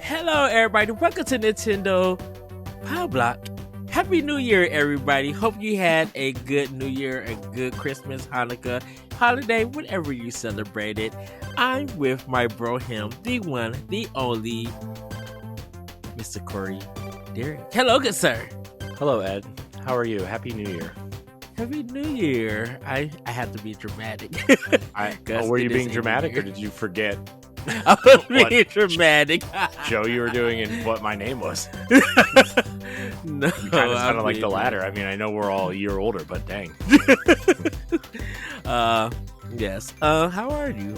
Hello, everybody. Welcome to Nintendo Pow Block. Happy New Year, everybody. Hope you had a good New Year, a good Christmas, Hanukkah, holiday, whatever you celebrated. I'm with my bro, him, the one, the only, Mr. Corey Derrick. Hello, good sir. Hello, Ed. How are you? Happy New Year. Happy New Year. I have to be dramatic. Were you being dramatic, or did you forget? I was being dramatic. Joe, you were doing and what my name was. No, you kind of sounded like the latter. I mean, I know we're all a year older, but dang. Yes. How are you?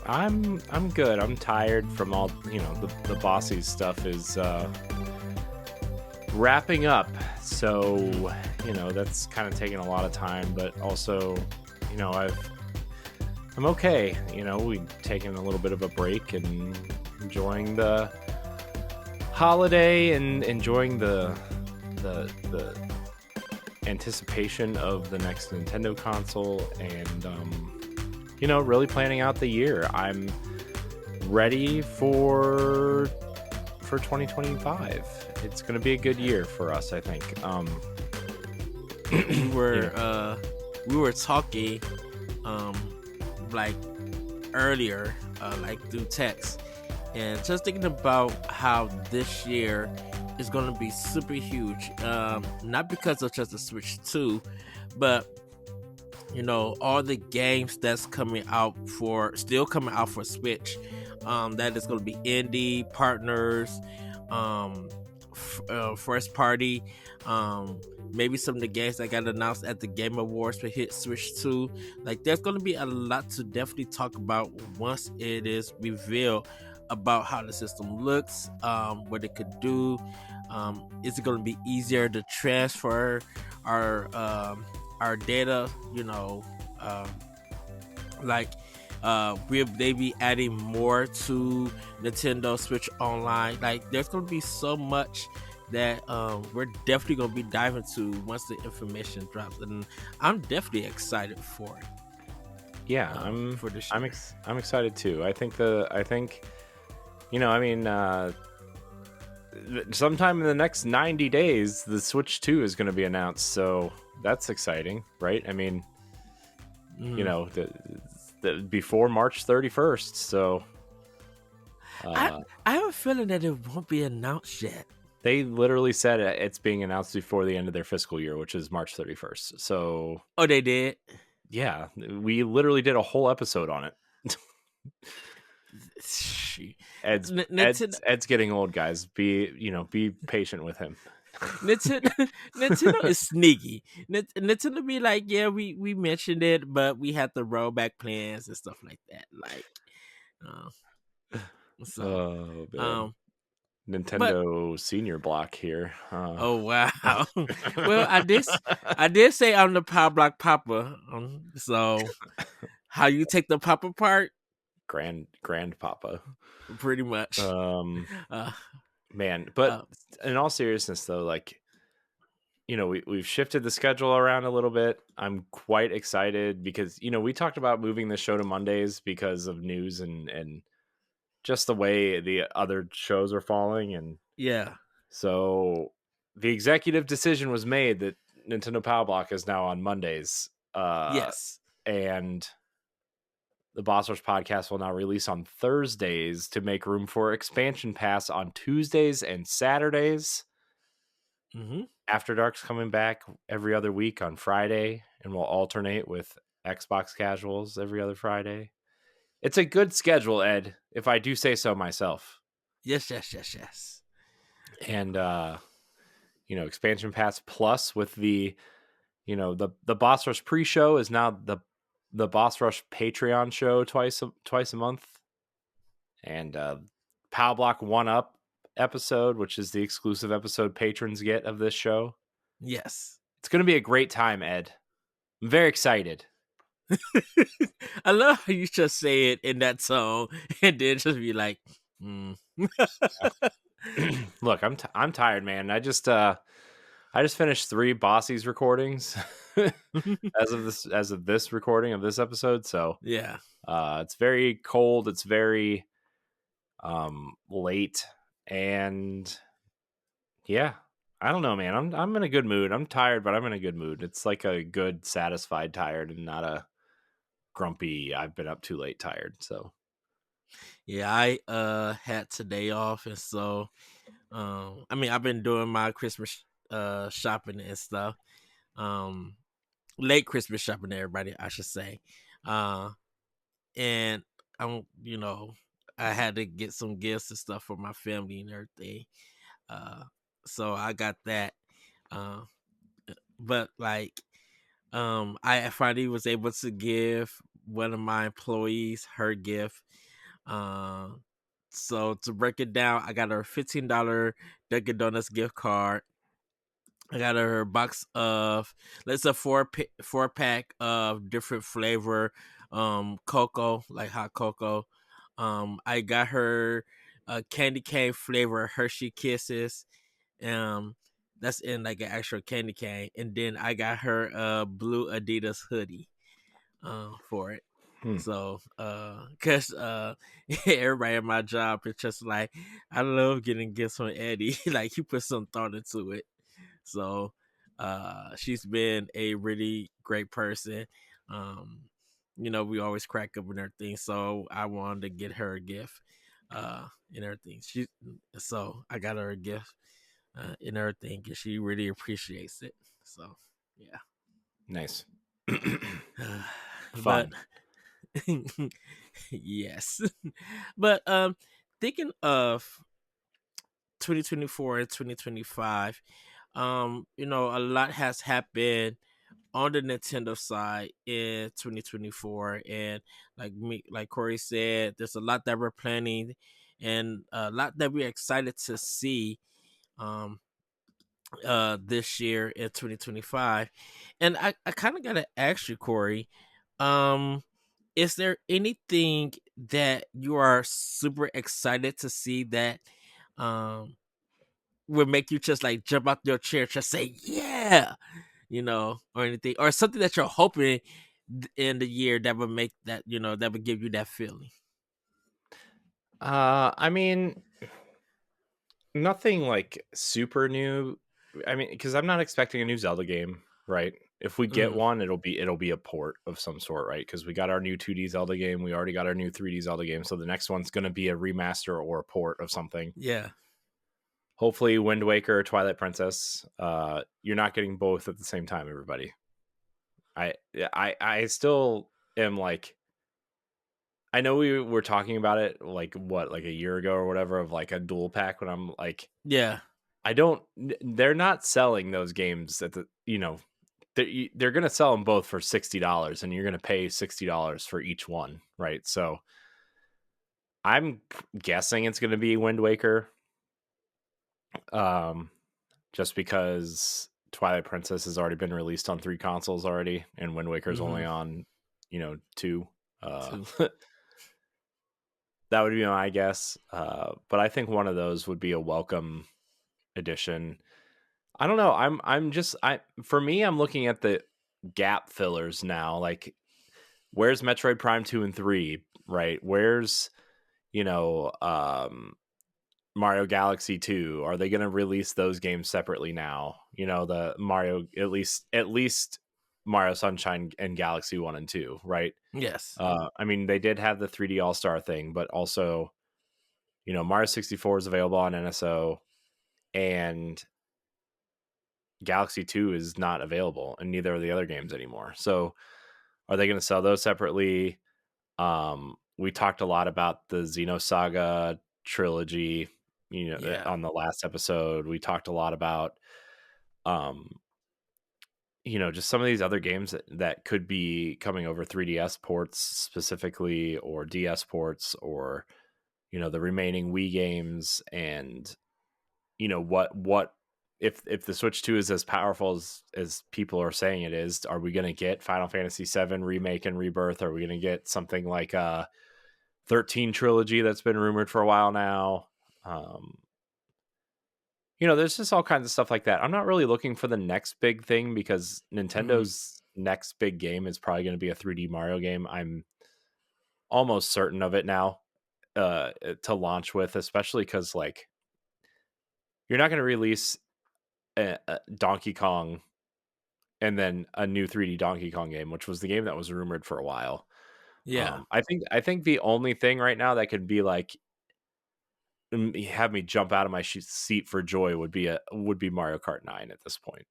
I'm good. I'm tired from all the bossy stuff is wrapping up. So that's kind of taking a lot of time, but also I'm okay. We've taken a little bit of a break and enjoying the holiday and enjoying the anticipation of the next Nintendo console and really planning out the year. I'm ready for 2025. It's going to be a good year for us, I think. We were talking like earlier, like through text, and just thinking about how this year is going to be super huge, not because of just the Switch 2, but all the games that's still coming out for Switch, that is going to be indie partners, first party, maybe some of the games that got announced at the Game Awards for hit Switch 2. Like, there's going to be a lot to definitely talk about once it is revealed about how the system looks, what it could do. Is it going to be easier to transfer our data? Will they be adding more to Nintendo Switch Online? Like, there's going to be so much that we're definitely going to be diving to once the information drops, and I'm definitely excited for it. Yeah, I'm excited too. I think sometime in the next 90 days, the Switch 2 is going to be announced, so that's exciting, right? I mean, before March 31st, so I have a feeling that it won't be announced yet. They literally said it's being announced before the end of their fiscal year, which is March 31st. So, oh, they did? Yeah, we literally did a whole episode on it. Ed's getting old, guys. Be patient with him. Nintendo is sneaky. Nintendo be like, yeah, we mentioned it, but we had to roll back plans and stuff like that. Nintendo senior block here. Oh wow! Well, I did say I'm the Pow Block Papa. So how you take the Papa part? Grand Papa, pretty much. Man, but in all seriousness, though, like we've shifted the schedule around a little bit. I'm quite excited because we talked about moving the show to Mondays because of news and just the way the other shows are falling. And yeah, so the executive decision was made that Nintendo Pow Block is now on Mondays. Yes, and the Boss Rush podcast will now release on Thursdays to make room for Expansion Pass on Tuesdays and Saturdays. Mm-hmm. After Dark's coming back every other week on Friday, and we'll alternate with Xbox Casuals every other Friday. It's a good schedule, Ed, if I do say so myself. Yes. And Expansion Pass Plus with the Boss Rush pre-show is now the Boss Rush Patreon show twice a month, and Pow Block 1-Up episode, which is the exclusive episode patrons get of this show. Yes, it's going to be a great time, Ed. I'm very excited. I love how you just say it in that tone, and then just be like, mm. Look, I'm tired, man. I just finished 3 Bossies recordings as of this recording of this episode. So Yeah. it's very cold. It's very late, and yeah, I don't know, man. I'm in a good mood. I'm tired, but I'm in a good mood. It's like a good, satisfied tired, and not a grumpy. I've been up too late tired. So Yeah, I had today off, and so I mean, I've been doing my Christmas shopping and stuff. Um Late Christmas shopping, everybody, I should say. Uh and I'm, I had to get some gifts and stuff for my family and everything. Uh so I got that. Uh but like I finally was able to give one of my employees her gift. Um so to break it down, I got her $15 Dunkin' Donuts gift card. I got her a box of, let's say, four pack of different flavor cocoa, like hot cocoa. I got her a candy cane flavor Hershey Kisses. Um that's in like an actual candy cane. And then I got her a blue Adidas hoodie for it. hmm, So cause everybody at my job is just like, I love getting gifts from Eddie. Like, he put some thought into it. So she's been a really great person. Um, we always crack up and everything. So I wanted to get her a gift and everything. So I got her a gift and everything, and she really appreciates it. So yeah. nice, But fun. yes. But thinking of 2024 and 2025, a lot has happened on the Nintendo side in 2024, and like Corey said, there's a lot that we're planning and a lot that we're excited to see um this year in 2025. And I kind of gotta ask you, Corey, um is there anything that you are super excited to see that um would make you just like jump out your chair, just say yeah, or anything, or something that you're hoping in the year that would make that, that would give you that feeling? I mean, nothing like super new. I mean, because I'm not expecting a new Zelda game, right? If we get Mm, one, it'll be a port of some sort, right? Because we got our new 2D Zelda game, we already got our new 3D Zelda game, so the next one's going to be a remaster or a port of something. yeah, Hopefully, Wind Waker or Twilight Princess. You're not getting both at the same time, everybody. I still am like, I know we were talking about it like what, like a year ago or whatever, of like a dual pack, when I'm like, yeah, I don't. They're not selling those games at the. They're going to sell them both for $60, and you're going to pay $60 for each one, right? So I'm guessing it's going to be Wind Waker, um, just because Twilight Princess has already been released on 3 consoles already, and Wind Waker is mm-hmm, only on 2. Uh, too. that would be my guess. But I think one of those would be a welcome addition. I don't know. I'm just I For me, I'm looking at the gap fillers now. Like, where's Metroid Prime 2 and 3, right? Where's, you know, Mario Galaxy 2? Are they going to release those games separately now? The Mario, at least Mario Sunshine and Galaxy 1 and 2, right? Yes. I mean, they did have the 3D All-Star thing, but also, Mario 64 is available on NSO, and Galaxy 2 is not available, and neither are the other games anymore. So are they going to sell those separately? We talked a lot about the Xenosaga trilogy, Yeah. on the last episode. We talked a lot about, um, just some of these other games that could be coming over 3DS ports specifically, or DS ports, or, the remaining Wii games, and, what if the Switch 2 is as powerful as people are saying it is, are we going to get Final Fantasy 7 remake and rebirth? Are we going to get something like 13 trilogy that's been rumored for a while now? Um, there's just all kinds of stuff like that. I'm not really looking for the next big thing because Mhm. Nintendo's next big game is probably going to be a 3D Mario game. I'm almost certain of it now to launch with, especially because like you're not going to release a Donkey Kong and then a new 3D Donkey Kong game, which was the game that was rumored for a while. Yeah. I think the only thing right now that could be like have me jump out of my seat for joy would be Mario Kart 9 at this point.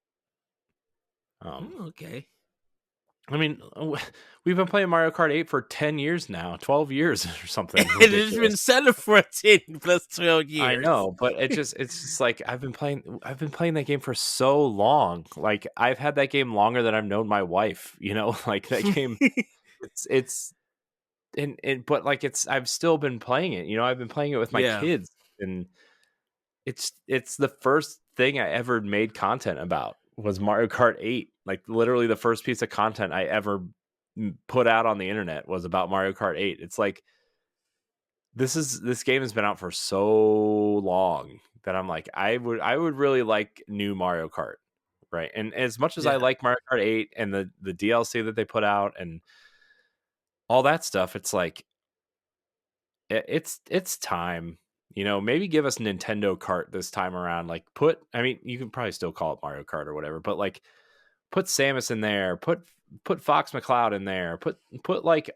Okay. I mean, we've been playing Mario Kart 8 for 10 years now, 12 years or something It has been ridiculous. selling for 10 plus 12 I years. know, but it's just like I've been playing that game for so long. Like I've had that game longer than I've known my wife, like that game it's and but like I've still been playing it. I've been playing it with my Yeah. kids, and it's the first thing I ever made content about was Mario Kart 8. Like literally the first piece of content I ever put out on the internet was about Mario Kart 8. It's like this game has been out for so long that I'm like I would really like new Mario Kart, right? And as much as I Yeah. like Mario Kart 8 and the DLC that they put out and all that stuff, it's like it's time. Maybe give us Nintendo Kart this time around. Like I mean, you can probably still call it Mario Kart or whatever, but like put Samus in there, put Fox McCloud in there, put like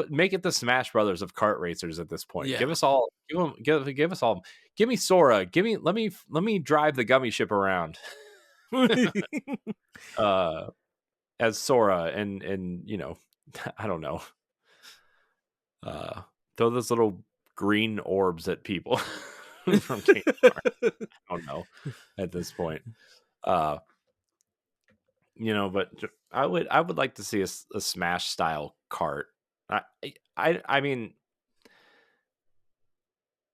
make it the Smash Brothers of kart racers at this point. Yeah. Give us all. Give me Sora. Let me drive the gummy ship around uh as Sora and I don't know. Uh throw those little green orbs at people from Kingdom Hearts. I don't know at this point. Uh but I would like to see a Smash style cart. I mean,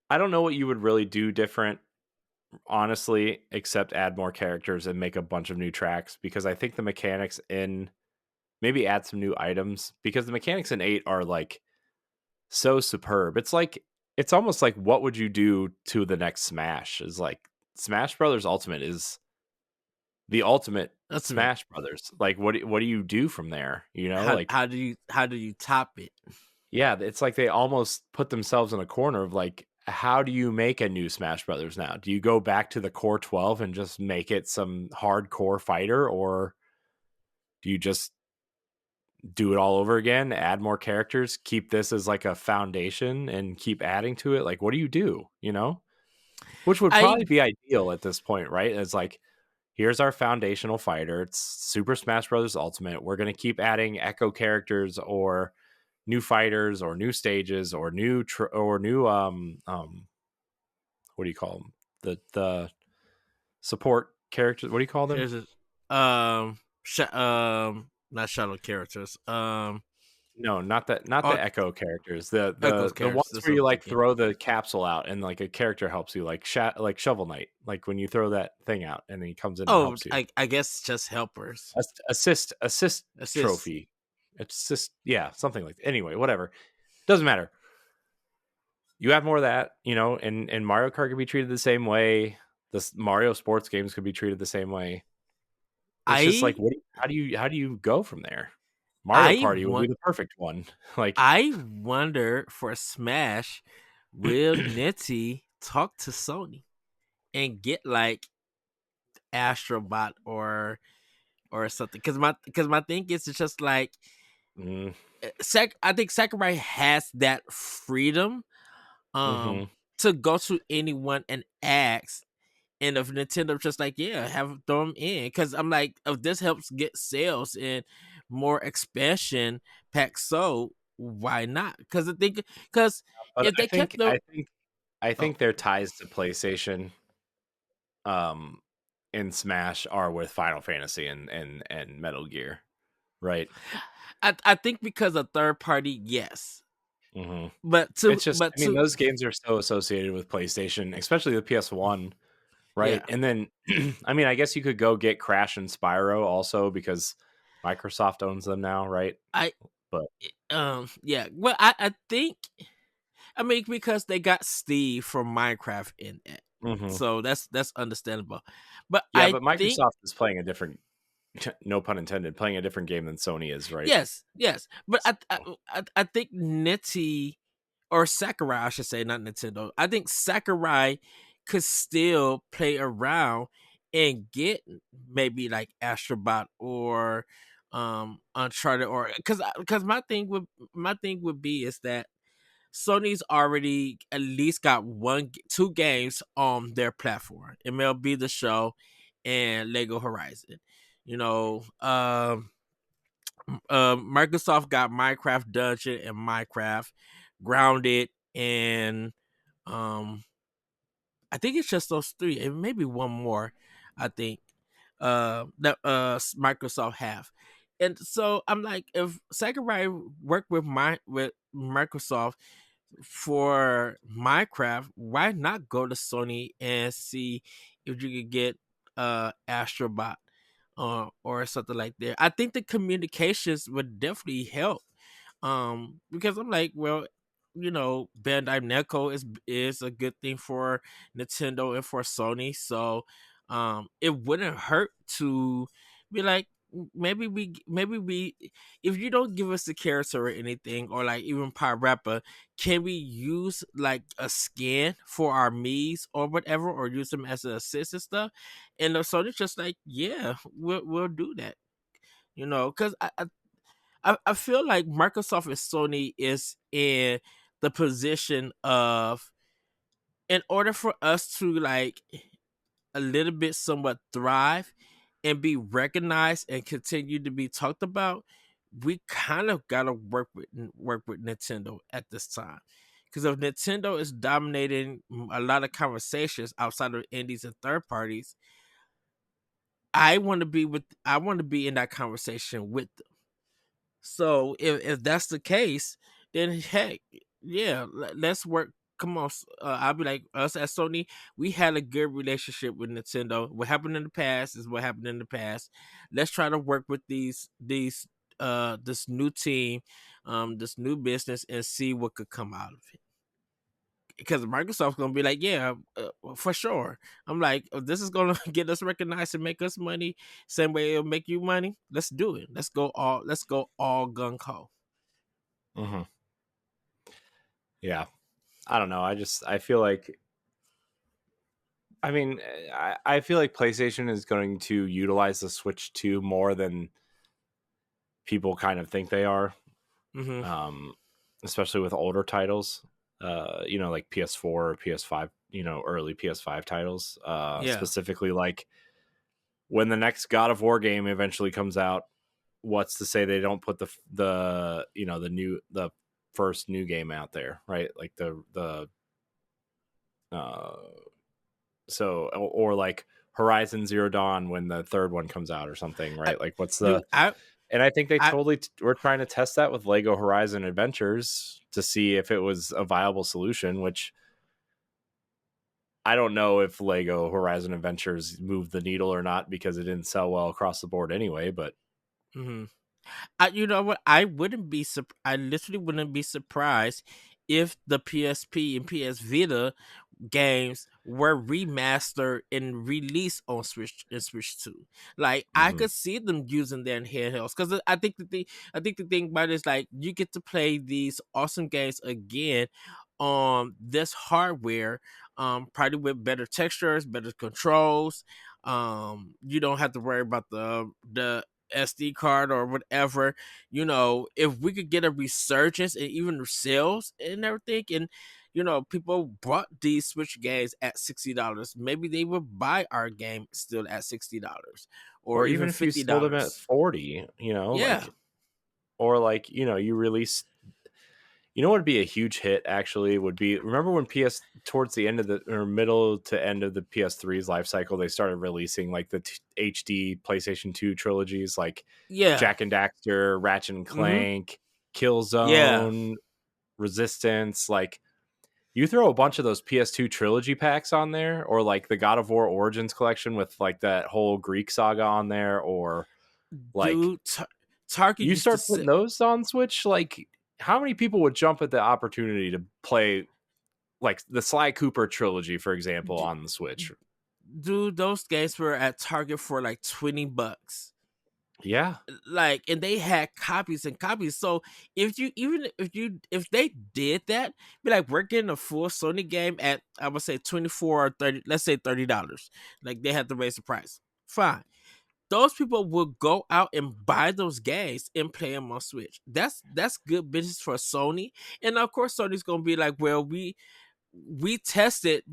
I don't know what you would really do different, honestly, except add more characters and make a bunch of new tracks because I think the mechanics in maybe add some new items because the mechanics in 8 are like so superb. It's almost like what would you do to the next Smash is like Smash Brothers Ultimate is the ultimate Ultimate. Smash Brothers. Like what do you do from there? Like How do you top it? yeah, it's like they almost put themselves in a corner of like, how do you make a new Smash Brothers now? Do you go back to the core 12 and just make it some hardcore fighter, or do you just do it all over again, add more characters, keep this as like a foundation and keep adding to it? Like, what do you do? Which would I probably be ideal at this point, right? It's like, here's our foundational fighter. It's Super Smash Brothers Ultimate. We're going to keep adding echo characters or new fighters or new stages or new what do you call them, the support characters, what do you call them? Here's a not shadow characters. No, not the Or echo characters, Echoes the characters. ones That's where what you I'm like thinking. throw the capsule out and like a character helps you, like like Shovel Knight, like when you throw that thing out and then he comes in and Oh, helps you. I guess just helpers. Assist Assist. trophy, assist, yeah, something like that. Anyway, whatever, doesn't matter. You have more of that, and Mario Kart could be treated the same way. The Mario sports games could be treated the same way. It's just like, I how do you go from there? Mario I Party would be want the perfect one. Like, I wonder for Smash, will Nitty talk to Sony and get like Astrobot or something? Because my thing is it's just like mm, I think Sakurai has that freedom hmm to go to anyone and ask. And if Nintendo just like, yeah, have throw them in, because I'm like, if this helps get sales and more expansion packs sold, why not? Because but if they kept the I oh, think their ties to PlayStation, um, in Smash are with Final Fantasy and Metal Gear, right? I think because of third party, yes, hmm but to It's just, but I mean, to those games are so associated with PlayStation, especially the PS1, right? Yeah. And then, I mean, I guess you could go get Crash and Spyro also because Microsoft owns them now, right? I But yeah. Well, I think, I mean, because they got Steve from Minecraft in it, mhm. so that's understandable. But Yeah, I but think Microsoft is playing a different, no pun intended, playing a different game than Sony is, right? yes, yes. But So, I think Nitty or Sakurai, I should say, not Nintendo. I think Sakurai could still play around and get maybe like Astrobot or Uncharted, or because my thing would be is that Sony's already at least got two games on their platform, MLB The Show and Lego Horizon. You know, Microsoft got Minecraft Dungeon and Minecraft Grounded, and um, I think it's just those three, and maybe one more. I think that Microsoft have, and so I'm like, if Sakurai worked with Microsoft for Minecraft, why not go to Sony and see if you could get Astrobot or something like that? I think the communications would definitely help. Because I'm like, well, Bandai Namco is a good thing for Nintendo and for Sony, so it wouldn't hurt to be like, maybe we if you don't give us the character or anything, or like even Power Rapper, can we use like a skin for our Mii's or whatever, or use them as an assist and stuff? And Sony's just like, yeah, we'll do that, because I feel like Microsoft and Sony is in the position of, in order for us to like a little bit somewhat thrive and be recognized and continue to be talked about, we kind of gotta work with Nintendo at this time. Because if Nintendo is dominating a lot of conversations outside of indies and third parties, I want to be in that conversation with them. So if that's the case, then heck, yeah, let's work. Come on, I'll be like, us at Sony, we had a good relationship with Nintendo. What happened in the past is what happened in the past. Let's try to work with this new team, this new business, and see what could come out of it. Because Microsoft's gonna be like, yeah, for sure. I'm like, if this is gonna get us recognized and make us money, same way it'll make you money. Let's do it. Let's go all gung ho. mhm. Yeah, I don't know. I feel like, I mean, I feel like PlayStation is going to utilize the Switch 2 more than people kind of think they are, Hmm. um, especially with older titles, like PS4 or PS5, early PS5 titles, Yeah. specifically like when the next God of War game eventually comes out. What's to say they don't put the first new game out there, right? Like the uh or like Horizon Zero Dawn when the third one comes out or something, I, right? Like what's dude, the and I think they I, totally were trying to test that with Lego Horizon Adventures to see if it was a viable solution, which I don't know if Lego Horizon Adventures moved the needle or not because it didn't sell well across the board anyway, but mhm. You know what? I literally wouldn't be surprised if the PSP and PS Vita games were remastered and released on Switch and Switch 2. Like I mhm, could see them using their handhelds, because I think the thing about it is like you get to play these awesome games again on this hardware, probably with better textures, better controls. You don't have to worry about the SD card or whatever. If we could get a resurgence and even sales and everything, and people bought these Switch games at $60, maybe they would buy our game still at $60 or or even even if you sold them at $50. 40, Yeah. like, or like, you release, what would be a huge hit actually would be, remember when PS towards the end of the or middle to end of the PS3's life cycle, they started releasing like the HD PlayStation 2 trilogies like Yeah. Jack and Daxter, Ratchet and Hmm. Clank, Yeah. Killzone, Resistance, like You throw a bunch of those PS2 trilogy packs on there, or like the God of War Origins collection with like that whole Greek saga on there, or like Dude, Target you used to start putting sit. those on Switch, like how many people would jump at the opportunity to play like the Sly Cooper trilogy, for example, d- on the Switch? Dude, those games were at Target for like $20. Yeah. Like, and they had copies and copies. So if they did that, be like, we're getting a full Sony game at, I would say, 24 or 30, let's say $30. Like, they had to raise the price. Fine. Those people will go out and buy those games and play them on Switch. That's good business for Sony. And of course Sony's gonna be like, well, we tested,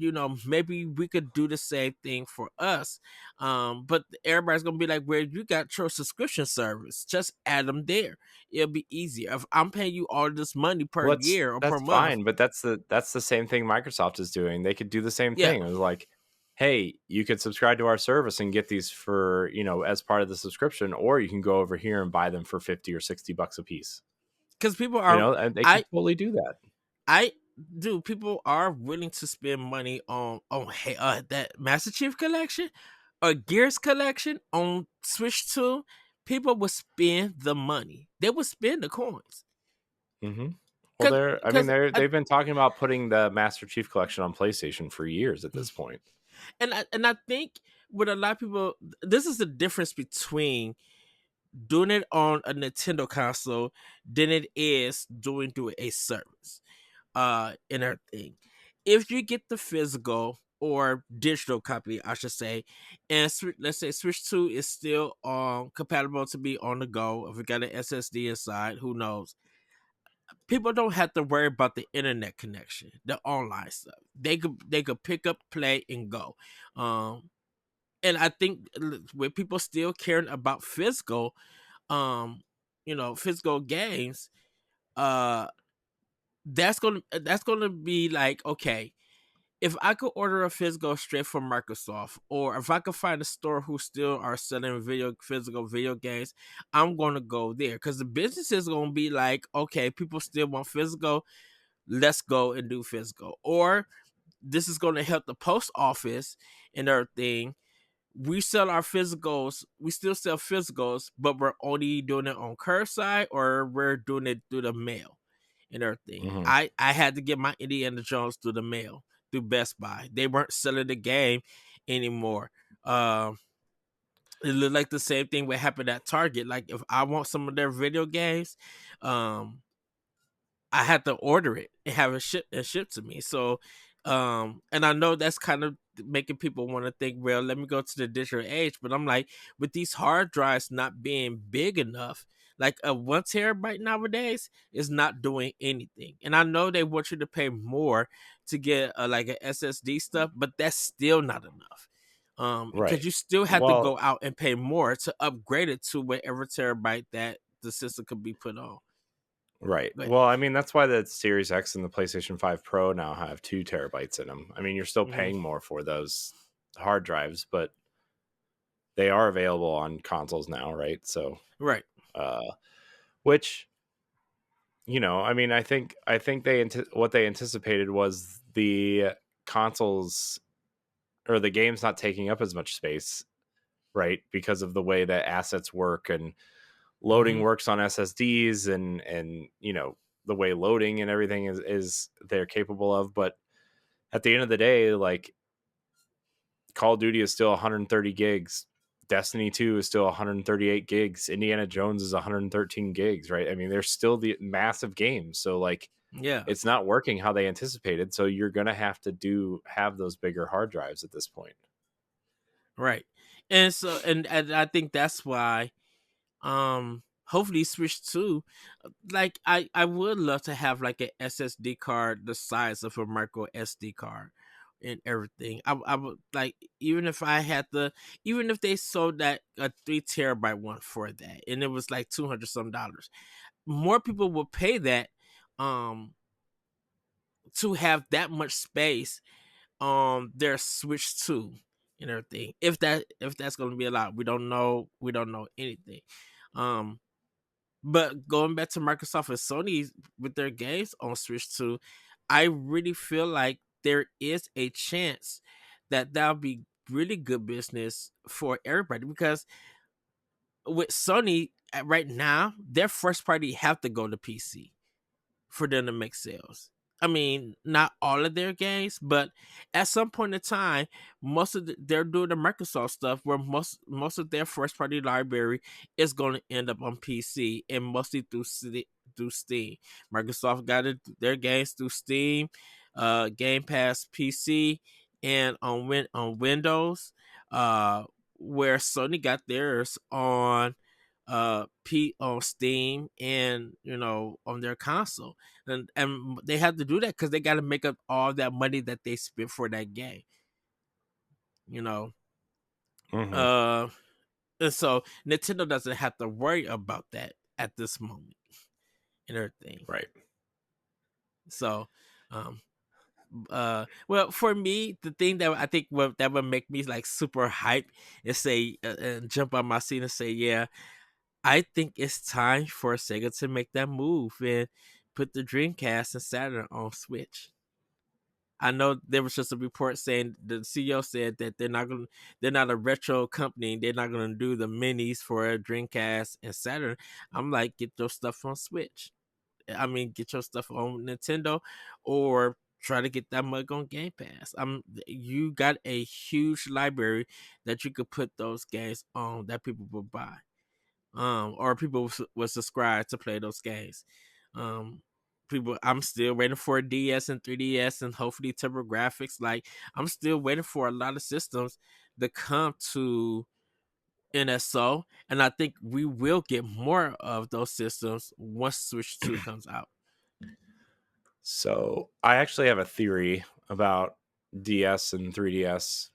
maybe we could do the same thing for us. But everybody's gonna be like, well, you got your subscription service, just add them there. It'll be easier. If I'm paying you all this money per Well, year or per that's month. fine, but that's the same thing Microsoft is doing. They could do the same Yeah, thing. It was like, hey, you could subscribe to our service and get these for, as part of the subscription, or you can go over here and buy them for 50 or $60 a piece. because people are, And they can I totally do that. I do. People are willing to spend money on that Master Chief collection or Gears collection on Switch 2. People would spend the money. They would spend the coins. Hmm. Well, Cause, I mean, cause I, they've been talking about putting the Master Chief collection on PlayStation for years at this point. and I think with a lot of people, this is the difference between doing it on a Nintendo console than it is doing through a service. And everything. If you get the physical or digital copy, I should say, and let's say Switch 2 is still compatible to be on the go. If we got an SSD inside, who knows? People don't have to worry about the internet connection, the online stuff. They could pick up, play, and go. Um, and I think with people still caring about physical, um, physical games, uh, that's gonna be like, okay, if I could order a physical straight from Microsoft, or if I could find a store who still are selling physical video games, I'm gonna go there because the business is gonna be like, okay, people still want physical, let's go and do physical. Or this is gonna help the post office and everything. We sell our physicals, we still sell physicals, but we're only doing it on curbside or we're doing it through the mail and everything. Hmm. I had to get my Indiana Jones through the mail through Best Buy. They weren't selling the game anymore. It looked like the same thing would happen at Target. Like if I want some of their video games, um, I had to order it and have it shipped to me. So, and I know that's kind of making people want to think, well, let me go to the digital age. But I'm like, with these hard drives not being big enough, like a 1 terabyte nowadays is not doing anything. And I know they want you to pay more to get like an SSD stuff, but that's still not enough. Because Right. you still have to Well, go out and pay more to upgrade it to whatever terabyte that the system could be put on. right. But Well, I mean, that's why the Series X and the PlayStation 5 Pro now have 2 terabytes in them. I mean, you're still mhm. paying more for those hard drives, but they are available on consoles now, right? So, Right. uh, which, I mean, I think what they anticipated was the consoles or the games not taking up as much space, right? Because of the way that assets work and loading Mhm. works on SSDs, and the way loading and everything is they're capable of. But at the end of the day, like Call of Duty is still 130 gigs. Destiny 2 is still 138 gigs. Indiana Jones is 113 gigs, right? I mean, they're still the massive games. So like Yeah. it's not working how they anticipated. So you're gonna have to have those bigger hard drives at this point. Right. And so and I think that's why hopefully Switch 2, like I would love to have like an SSD card the size of a micro SD card and everything. I would like, even if I had the, even if they sold that a 3 terabyte one for that and it was like 200 some dollars, more people would pay that um to have that much space their Switch 2 and everything. If that's going to be allowed, we don't know anything. Um, but going back to Microsoft and Sony with their games on Switch 2, I really feel like there is a chance that that'll be really good business for everybody because with Sony right now, their first party have to go to PC for them to make sales. I mean, not all of their games, but at some point in time, they're doing the Microsoft stuff where most of their first party library is going to end up on PC and mostly through Steam. Microsoft got their games through Steam, Game Pass PC, and on Windows. Uh, where Sony got theirs on on Steam and on their console, and they have to do that because they got to make up all that money that they spent for that game, you know. Hmm. Uh, and so Nintendo doesn't have to worry about that at this moment and everything. Right. So, um, well, for me, the thing that I think that would make me like super hype and say and jump on my seat and say, yeah, I think it's time for Sega to make that move and put the Dreamcast and Saturn on Switch. I know there was just a report saying the CEO said that they're not a retro company. They're not gonna do the minis for a Dreamcast and Saturn. I'm like, get your stuff on Switch. I mean, get your stuff on Nintendo, or try to get that mug on Game Pass. You got a huge library that you could put those games on that people will buy, or people will subscribe to play those games. Um, I'm still waiting for a DS and 3DS and hopefully TurboGrafx. Like, I'm still waiting for a lot of systems to come to NSO, and I think we will get more of those systems once Switch 2 comes out. So I actually have a theory about DS and 3DS.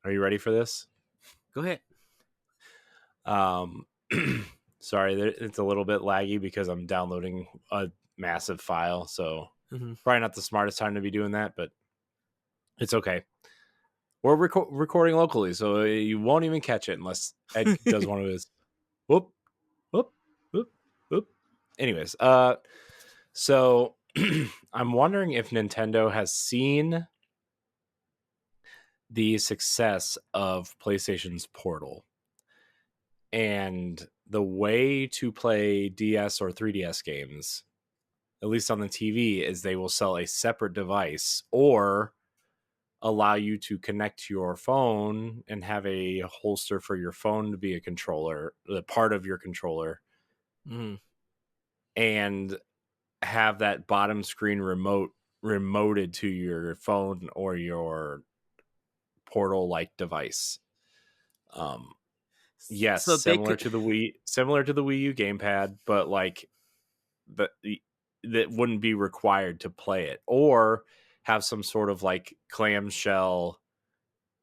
Are you ready for this? Go ahead. Um, sorry, it's a little bit laggy because I'm downloading a massive file. So Hmm. probably not the smartest time to be doing that, but it's okay. We're recording locally, so you won't even catch it unless Ed does one of his whoop, whoop, whoop, whoop. Anyways, so I'm wondering if Nintendo has seen the success of PlayStation's Portal, and the way to play DS or 3DS games, at least on the TV, is they will sell a separate device or allow you to connect to your phone and have a holster for your phone to be a controller, the part of your controller, Hmm. and have that bottom screen remoted to your phone or your portal like device. Um, yes, So they could. similar to the Wii U gamepad, but like the that wouldn't be required to play it, or have some sort of like clamshell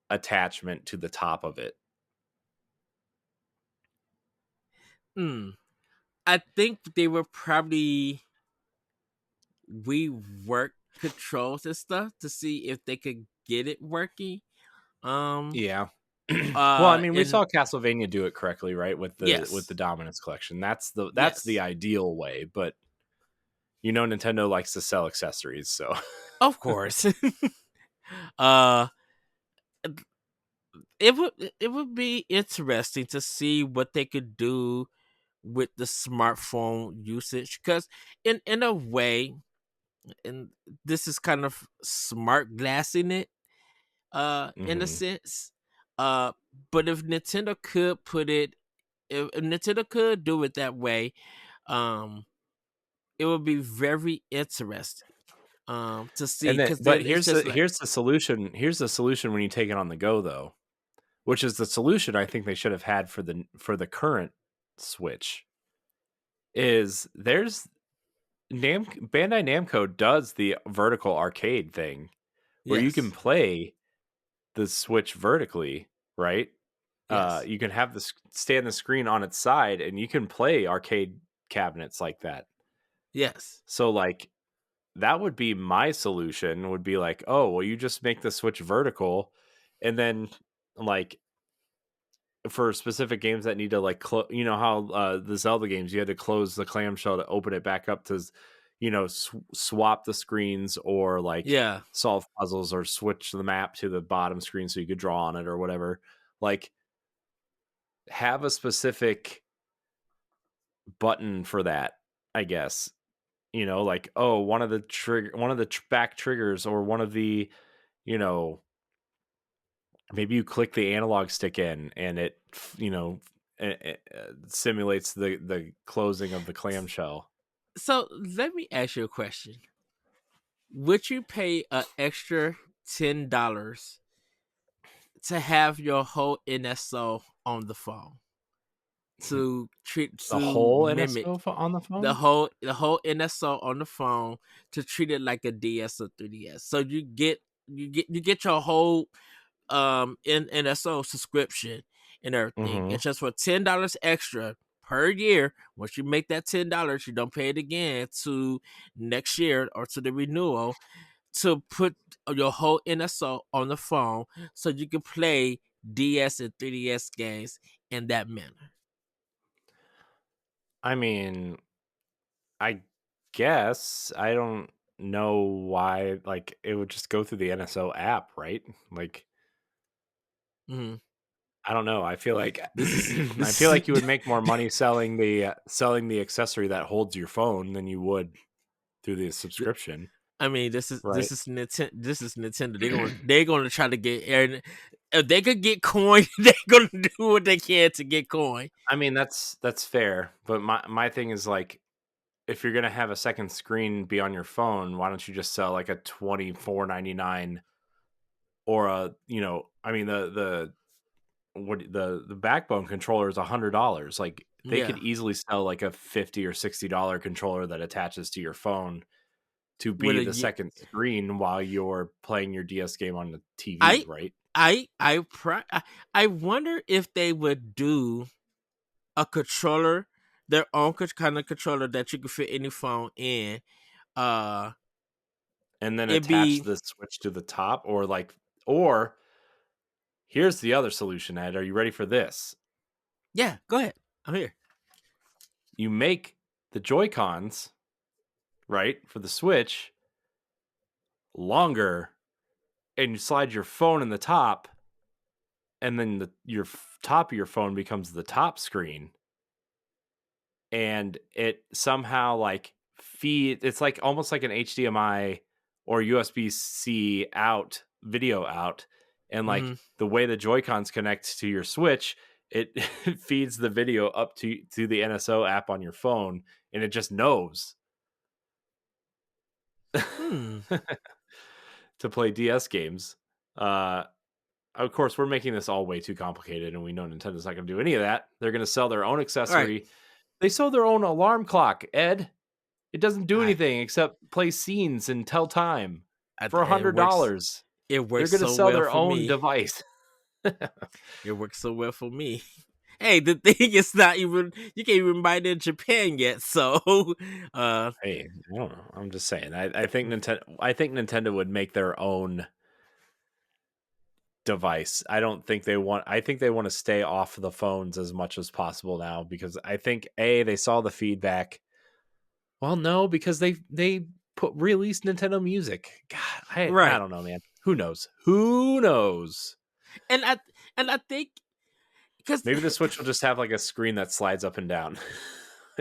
attachment to the top of it. Mm, I think they will probably rework controls and stuff to see if they could get it working. Um. Yeah. Well, I mean, we And saw Castlevania do it correctly, right? With the yes, Dominance collection. That's the yes, ideal way, but Nintendo likes to sell accessories, so of course. uh, it would be interesting to see what they could do with the smartphone usage, because in a way, and this is kind of smart glassing it, in a mhm. sense. Uh, but if Nintendo could do it that way, um, it would be very interesting. To see, And then because but then it's just like, here's the solution. Here's the solution when you take it on the go though, which is the solution I think they should have had for the current Switch. Is there's Bandai Namco does the vertical arcade thing where you can yes, play the Switch vertically, right? yes, You can have stand the screen on its side, and you can play arcade cabinets like that. yes, So, like, that would be my solution. Would be like, oh, well, you just make the Switch vertical, and then like for specific games that need to like, you know how the Zelda games you had to close the clamshell to open it back up to swap the screens or like Yeah. solve puzzles or switch the map to the bottom screen so you could draw on it or whatever. Like, have a specific button for that, I guess. Like, oh, one of the back triggers, or one of the, you know, maybe you click the analog stick in and it, simulates the closing of the clamshell. So let me ask you a question. Would you pay an extra $10 to have your whole NSO on the phone The to whole mimic NSO on the the phone? whole NSO on the phone, to treat it like a DS or 3DS? So you get your whole NSO subscription and everything. Mhm. It's just for $10 extra per year. Once you make that $10, you don't pay it again to next year or to the renewal, to put your whole NSO on the phone so you can play DS and 3DS games in that manner. I mean, I guess I don't know why, like, it would just go through the NSO app, right? Like, Mhm. I don't know. I feel like I This feel is like you would make more money selling the accessory that holds your phone than you would through the subscription, I mean, right? This is Nintendo. They're gonna try to get, and if they could get coin, they're gonna do what they can to get coin. I mean, that's fair, but my thing is, like, if you're gonna have a second screen be on your phone, why don't you just sell like a 24.99, or I mean, the backbone controller is $100. Like, they could Yeah, easily sell like a $50 or $60 controller that attaches to your phone to with be a the second screen while you're playing your DS game on the TV, I right? I wonder if they would do a controller, their own kind of controller that you could fit any phone in. Uh, And then it'd attach be the Switch to the top, or here's the other solution, Ed. Are you ready for this? yeah. Go ahead, I'm here. You make the Joy-Cons, right, for the Switch longer, and you slide your phone in the top, and then top of your phone becomes the top screen, and it somehow, like, it's like almost like an HDMI or USB-C out, video out, and, like, Hmm. the way the Joy-Cons connect to your Switch, it it feeds the video up to the NSO app on your phone, and it just knows Hmm. to play DS games. Uh, of course, we're making this all way too complicated, and we know Nintendo's not going to do any of that. They're going to sell their own All right. accessory. They sell their own alarm clock, Ed. It doesn't do I anything except play scenes and tell time for it works. $100. It They're works going to so sell well their for own me. device. It works so well for me. Hey, the thing is not even, you can't even buy it in Japan yet. So, uh, Hey, I don't know. I'm just saying. I think Nintendo would make their own device. I think they want to stay off the phones as much as possible now, because I think they saw the feedback. Well, no, because they put released Nintendo Music. God, I right. don't know, man. Who knows? Who knows? And I think because Maybe the Switch will just have like a screen that slides up and down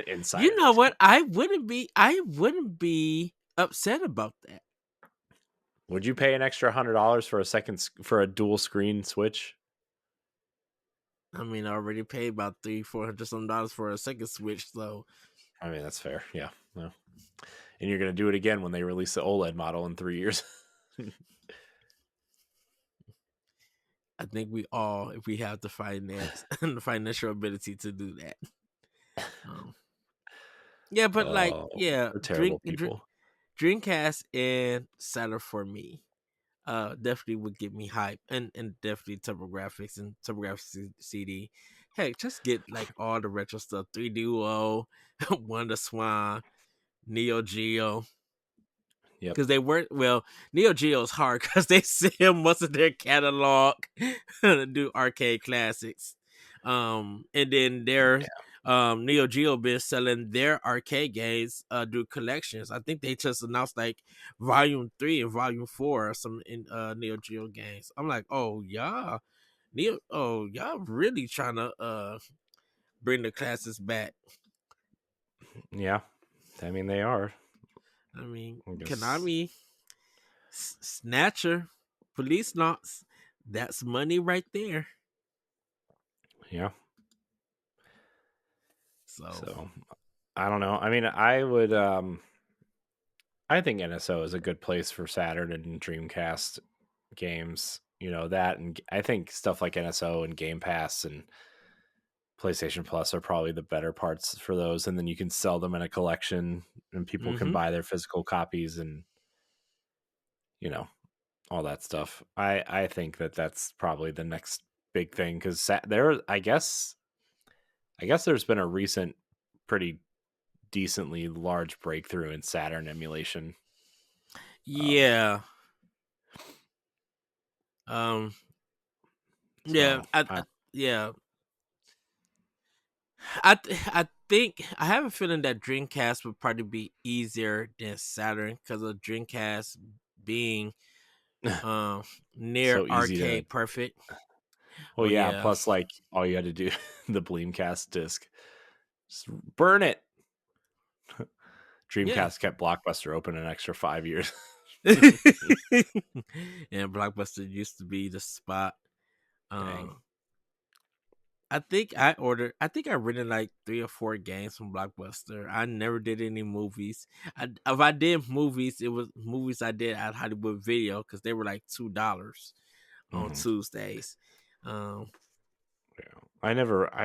inside you of know it. what, I wouldn't be upset about that. Would you pay an extra $100 for for a dual screen Switch? I mean, I already paid about 300-400 some dollars for a second Switch, so I mean, that's fair. Yeah. No. And you're going to do it again when they release the OLED model in 3 years. I think we all, if we have the finance and the financial ability to do that. Um, yeah, but like, Oh, yeah, we're terrible people. Dreamcast and Saturn for me, definitely would get me hype, and definitely TurboGrafx and TurboGrafx CD. Heck, just get like all the retro stuff: 3DO, Wonder Swan, Neo Geo. Yep. Because they weren't, well, Neo Geo is hard because they sell most of their catalog to do arcade classics. And then their Yeah. Neo Geo been selling their arcade games do collections. I think they just announced like Volume 3 and Volume 4 or some in Neo Geo games. I'm like, oh yeah, y'all really trying to bring the classes back. Yeah, I mean they are. I mean, I guess. Konami, Snatcher, Police Knots, that's money right there. Yeah. So, So I don't know. I mean, I would. I think NSO is a good place for Saturn and Dreamcast games. You know that, and I think stuff like NSO and Game Pass and PlayStation Plus are probably the better parts for those. And then you can sell them in a collection, and people can mm-hmm. buy their physical copies, and you know all that stuff. I think that that's probably the next big thing because there. I guess there's been a recent pretty decently large breakthrough in Saturn emulation. Um, Yeah. Um. Yeah. so I yeah. I think I have a feeling that Dreamcast would probably be easier than Saturn because of Dreamcast being um near so easy to. arcade perfect. Well, Oh yeah. yeah. Plus, like all you had to do, the Bleemcast disc, just burn it. Yeah. Dreamcast kept Blockbuster open an extra 5 years. And Blockbuster used to be the spot. Dang. Um I think I rented like 3 or 4 games from Blockbuster. I never did any movies. If I did movies, it was movies I did at Hollywood Video because they were like $2 on Hmm. Tuesdays. Um, Yeah.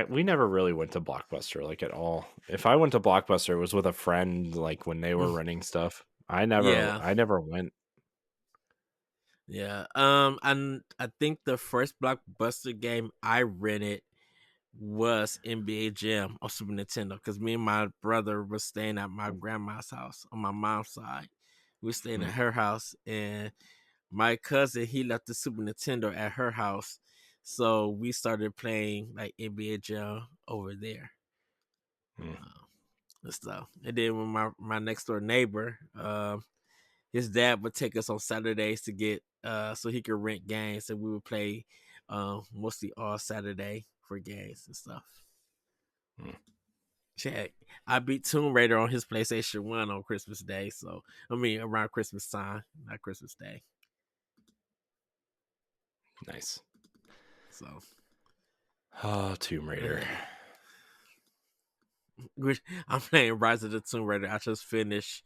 We never really went to Blockbuster like at all. If I went to Blockbuster, it was with a friend, like when they were renting stuff. yeah, I never went. yeah. And I think the first Blockbuster game I rented was NBA Jam on Super Nintendo because me and my brother was staying at my grandma's house on my mom's side. We were staying Hmm. at her house, and my cousin he left the Super Nintendo at her house, so we started playing like NBA Jam over there. Hmm. And stuff. And then when my next door neighbor, his dad would take us on Saturdays to get so he could rent games, and we would play mostly all Saturday for games and stuff. Hmm. Check. I beat Tomb Raider on his PlayStation 1 on Christmas Day. So I mean around Christmas time, not Christmas Day. Nice. So Oh, Tomb Raider. yeah. I'm playing Rise of the Tomb Raider. I just finished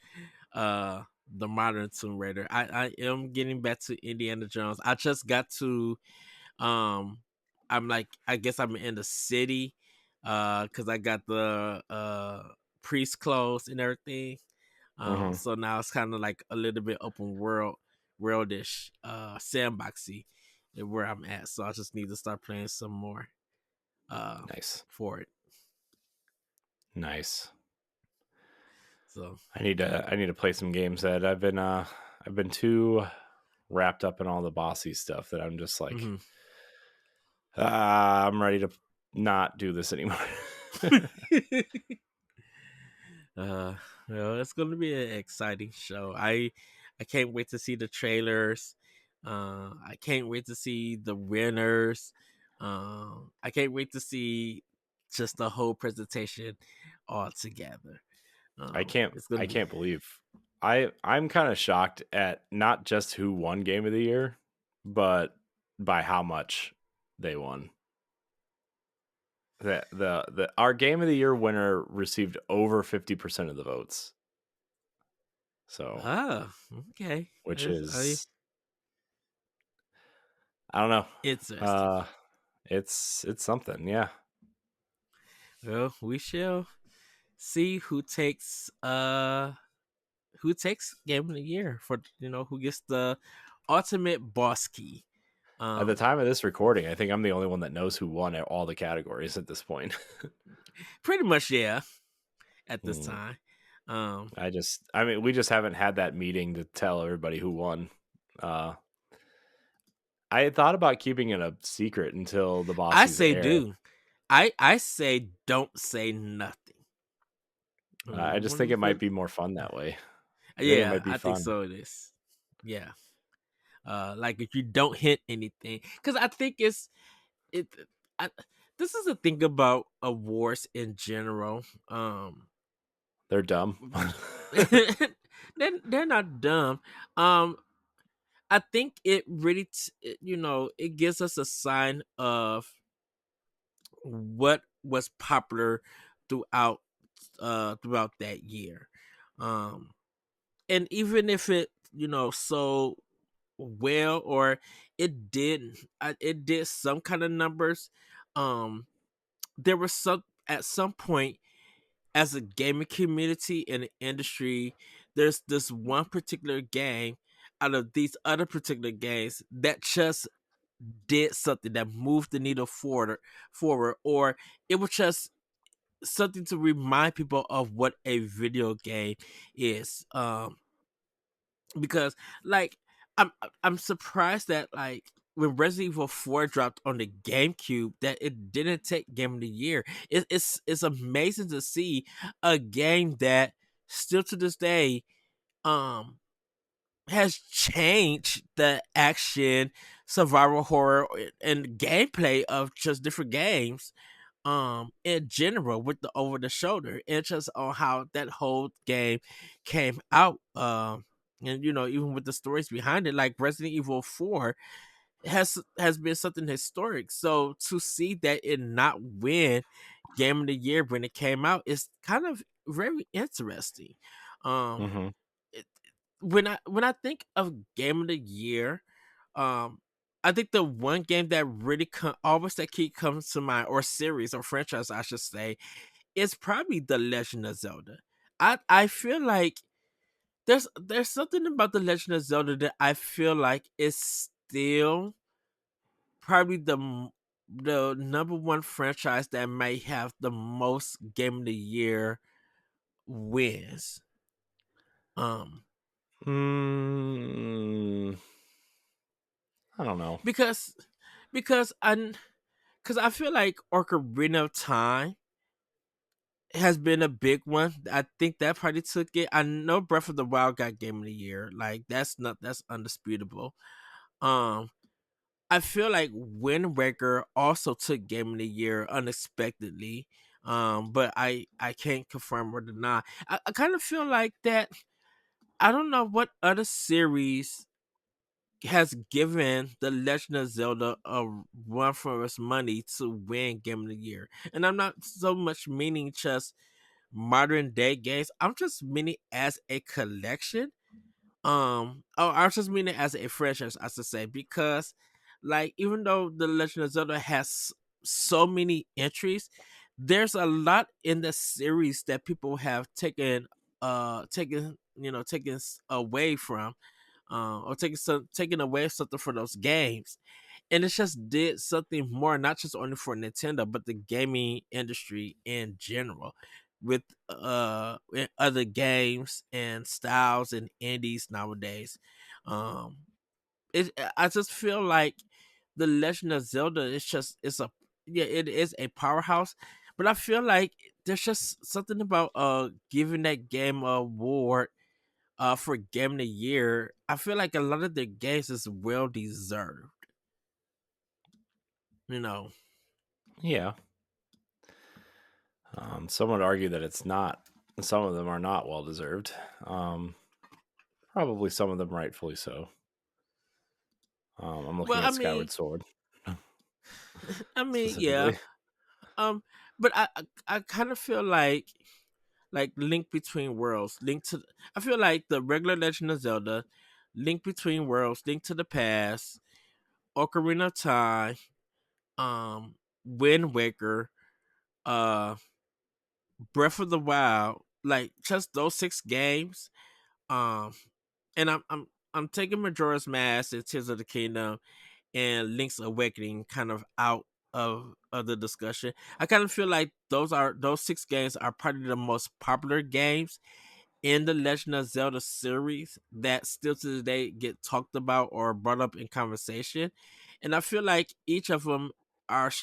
the modern Tomb Raider. I am getting back to Indiana Jones. I just got to um I'm like I guess I'm in the city cuz I got the priest clothes and everything. Hmm. So now it's kind of like a little bit open worldish sandboxy where I'm at. So I just need to start playing some more uh Nice. for it. Nice. So I need to play some games that I've been too wrapped up in all the bossy stuff that I'm just like mhm. I'm ready to not do this anymore. uh well, it's gonna be an exciting show. I can't wait to see the trailers. I can't wait to see the winners. I can't wait to see just the whole presentation all together. It's gonna I be can't believe I'm kind of shocked at not just who won game of the year, but by how much they won. The our game of the year winner received over 50% of the votes. So, okay. which I is I don't know. interesting. Uh it's something, yeah. Well, we shall see who takes game of the year for who gets the ultimate boss key. At the Um, time of this recording, I think I'm the only one that knows who won at all the categories at this point. Pretty much, yeah. At this Hmm. time, I mean, we just haven't had that meeting to tell everybody who won. Uh, I had thought about keeping it a secret until the I Bossies say air. do. I say don't say nothing. I just One think of it might the be more fun that way. I think it Yeah, might be I think fun. so. It is. Yeah. Like if you don't hint anything, because I think it. I, this is the thing about awards in general. They're dumb. They're not dumb. Um, I think it really, it gives us a sign of what was popular throughout throughout that year. Um, and even if it, so well, or it did some kind of numbers, um there was some at some point, as a gaming community in the industry, there's this one particular game out of these other particular games that just did something that moved the needle forward, or it was just something to remind people of what a video game is. Because like I'm I'm surprised that, like, when Resident Evil 4 dropped on the GameCube, that it didn't take Game of the Year. It's amazing to see a game that still to this day um has changed the action, survival horror, and gameplay of just different games in general, with the over the shoulder, and just on how that whole game came out. And even with the stories behind it, like Resident Evil 4 has been something historic. So to see that it not win Game of the Year when it came out is kind of very interesting. um Hmm. it, when I think of Game of the Year, um I think the one game that really always that key comes to mind, or series or franchise I should say, is probably The Legend of Zelda. I feel like there's something about The Legend of Zelda that I feel like is still probably the number one franchise that may have the most Game of the Year wins. Um Mm, I don't know. because because I because I feel like Ocarina of Time has been a big one. I think that probably took it. I know Breath of the Wild got Game of the Year. Like that's undisputable. Um, I feel like Wind Waker also took Game of the Year unexpectedly. But I can't confirm or deny. I kind of feel like that. I don't know what other series has given The Legend of Zelda a run for its money to win Game of the Year. And I'm not so much meaning just modern day games. I'm just meaning as a collection. I'm just meaning as a franchise, I should say, because like even though The Legend of Zelda has so many entries, there's a lot in the series that people have taken away from, or taking away something from those games, and it just did something more, not just only for Nintendo, but the gaming industry in general, with other games and styles and indies nowadays. Um, I just feel like the Legend of Zelda is just it's a yeah, it is a powerhouse, but I feel like there's just something about giving that game a award for Game of the Year. I feel like a lot of the games is well deserved. You know. Yeah. Some would argue that it's not. Some of them are not well deserved. Um, Probably some of them rightfully so. I'm Well, looking I at mean, Skyward Sword yeah. specifically. But I kind of feel like Link Between Worlds, I feel like the regular Legend of Zelda, Link Between Worlds, Link to the Past, Ocarina of Time, Wind Waker, uh, Breath of the Wild, like just those six games. Um, and I'm taking Majora's Mask and Tears of the Kingdom and Link's Awakening kind of out of the discussion. I kind of feel like those six games are probably the most popular games in the Legend of Zelda series that still to this day get talked about or brought up in conversation. And I feel like each of them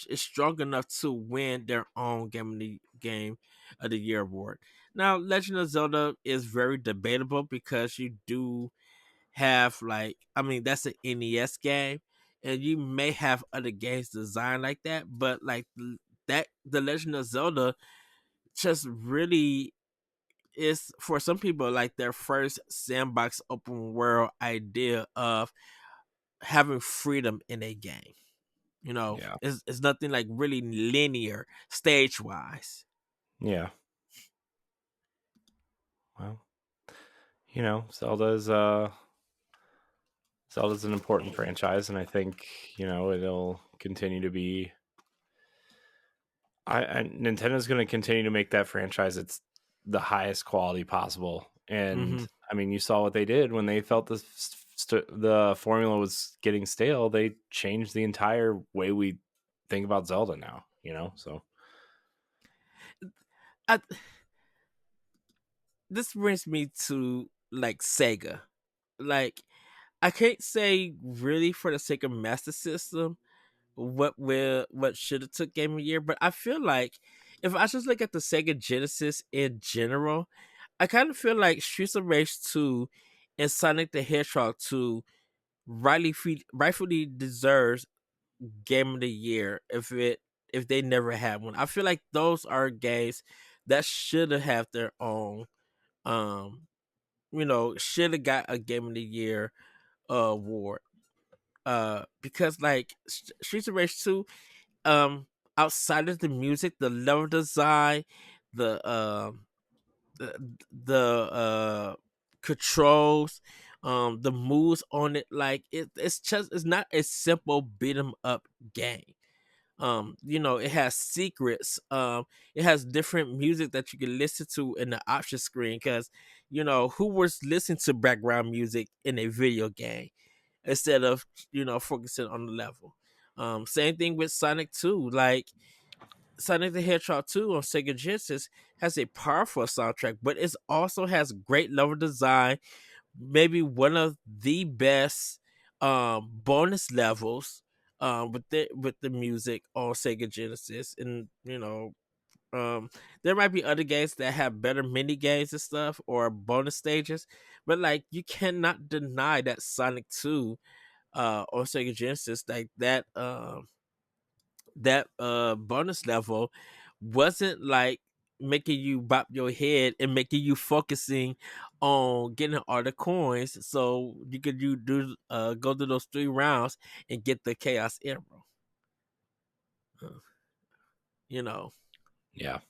is strong enough to win their own game of the year award. Now, Legend of Zelda is very debatable because you do have like, I mean, that's an NES game, and you may have other games designed like that, but like that the Legend of Zelda just really is for some people like their first sandbox open world idea of having freedom in a game. You know, Yeah. it's nothing like really linear stage wise. Yeah. Well, Zelda's an important franchise, and I think it'll continue to be. Nintendo's going to continue to make that franchise its the highest quality possible, and Hmm. I mean, you saw what they did when they felt the formula was getting stale. They changed the entire way we think about Zelda now. So I, this brings me to like Sega. Like I can't say really for the sake of Master System what should have took Game of the Year, but I feel like if I just look at the Sega Genesis in general, I kind of feel like Streets of Rage 2 and Sonic the Hedgehog 2 rightfully deserves Game of the Year if they never had one. I feel like those are games that should have their own um should have got a Game of the Year award. Because like Streets of Rage 2, um outside of the music, the level design, the the, the controls, the moves on it, like it's not a simple beat 'em up game. It has secrets. It has different music that you can listen to in the option screen, because who was listening to background music in a video game instead of focusing on the level. Same thing with Sonic 2. Like Sonic the Hedgehog 2 on Sega Genesis has a powerful soundtrack, but it also has great level design, maybe one of the best bonus levels with the music on Sega Genesis. And there might be other games that have better mini games and stuff or bonus stages, but like you cannot deny that Sonic 2 on Sega Genesis, like that bonus level wasn't like making you bop your head and making you focusing on getting all the coins so you could go through those 3 rounds and get the chaos emerald. Uh, you know. yeah,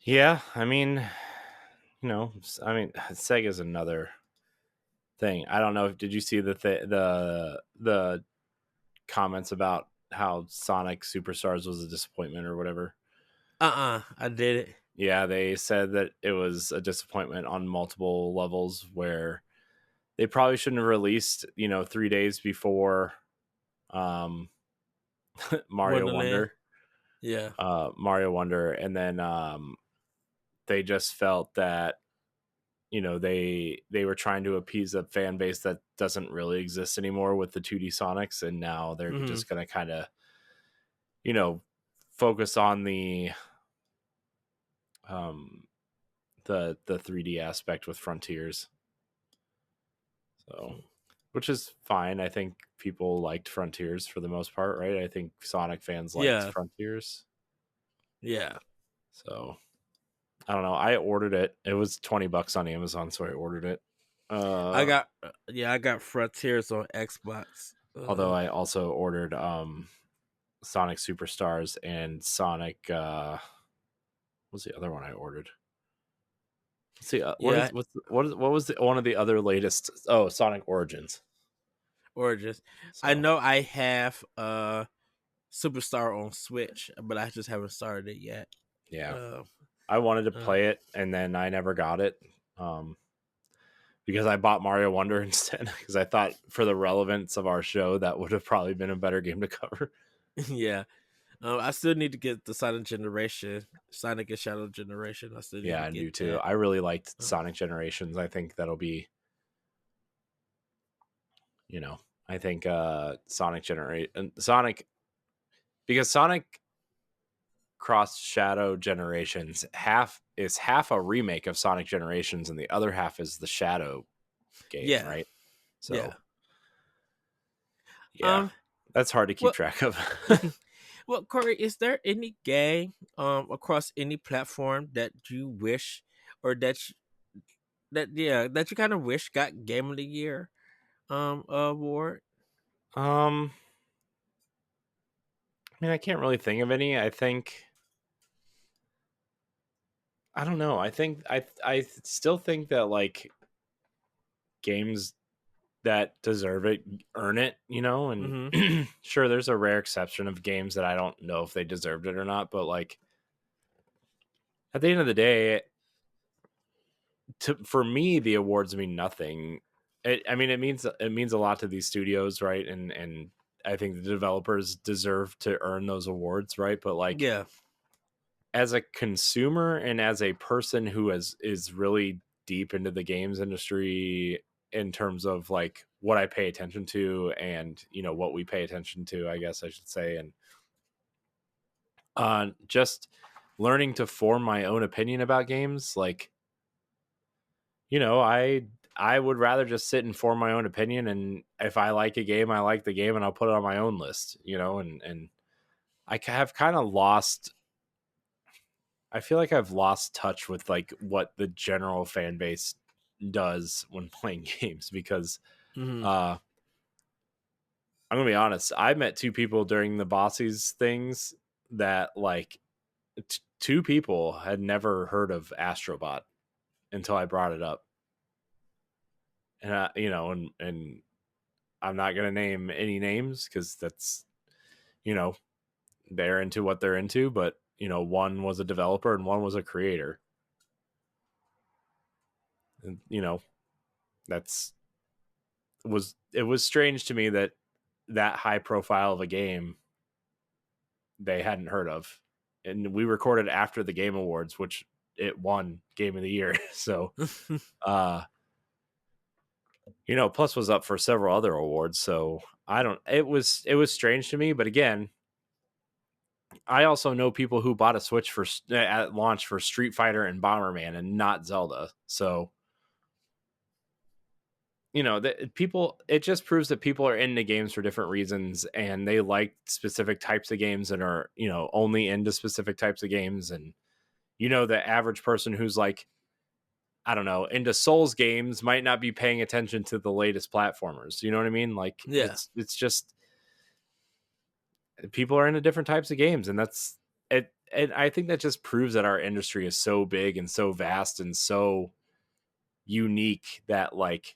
yeah. I mean, Sega's another thing. I don't know. Did you see the comments about how Sonic Superstars was a disappointment or whatever? I did it. Yeah, they said that it was a disappointment on multiple levels where they probably shouldn't have released, 3 days before um Mario Wonderland. Wonder. Yeah. Mario Wonder, and then they just felt that they were trying to appease a fan base that doesn't really exist anymore with the 2D Sonics, and now they're Hmm. just going to kind of you know focus on um the 3D aspect with Frontiers. So, which is fine. I think people liked Frontiers for the most part, right? I think Sonic fans liked Yeah. Frontiers. Yeah. So, I don't know. I ordered it. It was $20 on Amazon, so I ordered it. I Uh got I got Frontiers on Xbox. Although I also ordered Sonic Superstars and Sonic what's the other one I ordered? Let's see, Yeah, what was one of the other latest? Oh, Sonic Origins. Origins. I So know I have Superstar on Switch, but I just haven't started it yet. yeah, Uh, I wanted to uh, play it and then I never got it because I bought Mario Wonder instead because I thought for the relevance of our show that would have probably been a better game to cover. yeah. I still need to get the Sonic and Shadow Generation. I still need Yeah, to I get do too. that. I really liked Uh, Sonic Generations. I think that'll be I think Sonic, because Sonic Cross Shadow Generations half a remake of Sonic Generations and the other half is the Shadow game, Yeah, right? yeah. So yeah, Um, that's hard to keep well, track of. well, Corey, is there any game across any platform that you wish, or that you kind of wish got Game of the Year award? um, I mean, I can't really think of any. I don't know. I still think that like games that deserve it earn it, and Mm-hmm. sure there's a rare exception of games that I don't know if they deserved it or not, but like at the end of the day, for me the awards mean nothing. I mean it means a lot to these studios, right? And I think the developers deserve to earn those awards, right? But like Yeah. as a consumer and as a person who is really deep into the games industry in terms of like what I pay attention to and what we pay attention to, I guess I should say, and just learning to form my own opinion about games, like I would rather just sit and form my own opinion, and if I like a game, I like the game and I'll put it on my own list, and have kind of lost I feel like I've lost touch with like what the general fan base does when playing games because Mm-hmm. uh I'm gonna be honest, I met two people during the Bossies things that like two people had never heard of Astrobot until I brought it up. And and I'm not gonna name any names because that's you know they're into what they're into, but one was a developer and one was a creator. And that's it was strange to me that high profile of a game they hadn't heard of. And we recorded after the Game Awards, which it won Game of the Year. So, uh, Plus was up for several other awards. So I don't. It was strange to me, but again, I also know people who bought a Switch at launch for Street Fighter and Bomberman and not Zelda. So that people, it just proves that people are into games for different reasons and they like specific types of games and are only into specific types of games. And the average person who's like, I don't know, into Souls games might not be paying attention to the latest platformers. You know what I mean? Like Yeah. it's just people are into different types of games, and that's it. And I think that just proves that our industry is so big and so vast and so unique that like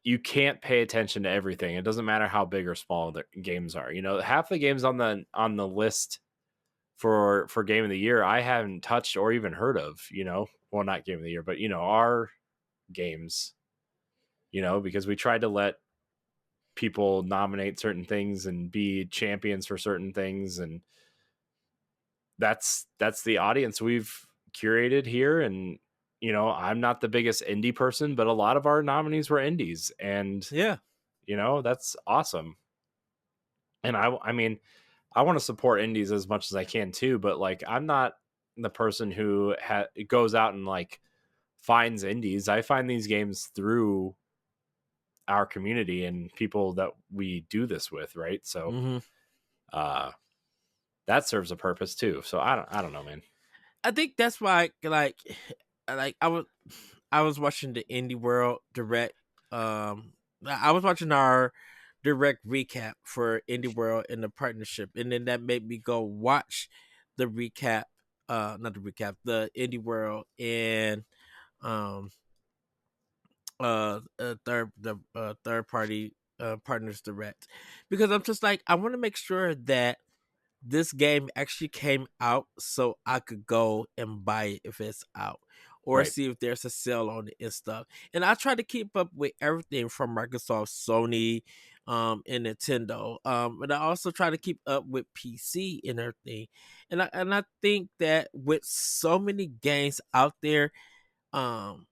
you can't pay attention to everything. It doesn't matter how big or small the games are. Half the games on the list for game of the year I haven't touched or even heard of. Well, not game of the year, but our games. Because we tried to let people nominate certain things and be champions for certain things, and that's the audience we've curated here. And I'm not the biggest indie person, but a lot of our nominees were indies, and Yeah. that's awesome. And I mean, I want to support indies as much as I can too, but like I'm not the person who goes out and like finds indies. I find these games through our community and people that we do this with, right? So Mm-hmm. uh that serves a purpose too. So I don't know, man. I think that's why, like I was watching the Indie World Direct. I was watching our direct recap for Indie World and the partnership, and then that made me go watch the recap. Not the recap, the Indie World and um third party partners direct, because I'm just like, I want to make sure that this game actually came out so I could go and buy it if it's out, or Right. see if there's a sale on it and stuff. And I try to keep up with everything from Microsoft, Sony, and Nintendo. And I also try to keep up with PC and everything. And I think that with so many games out there, um,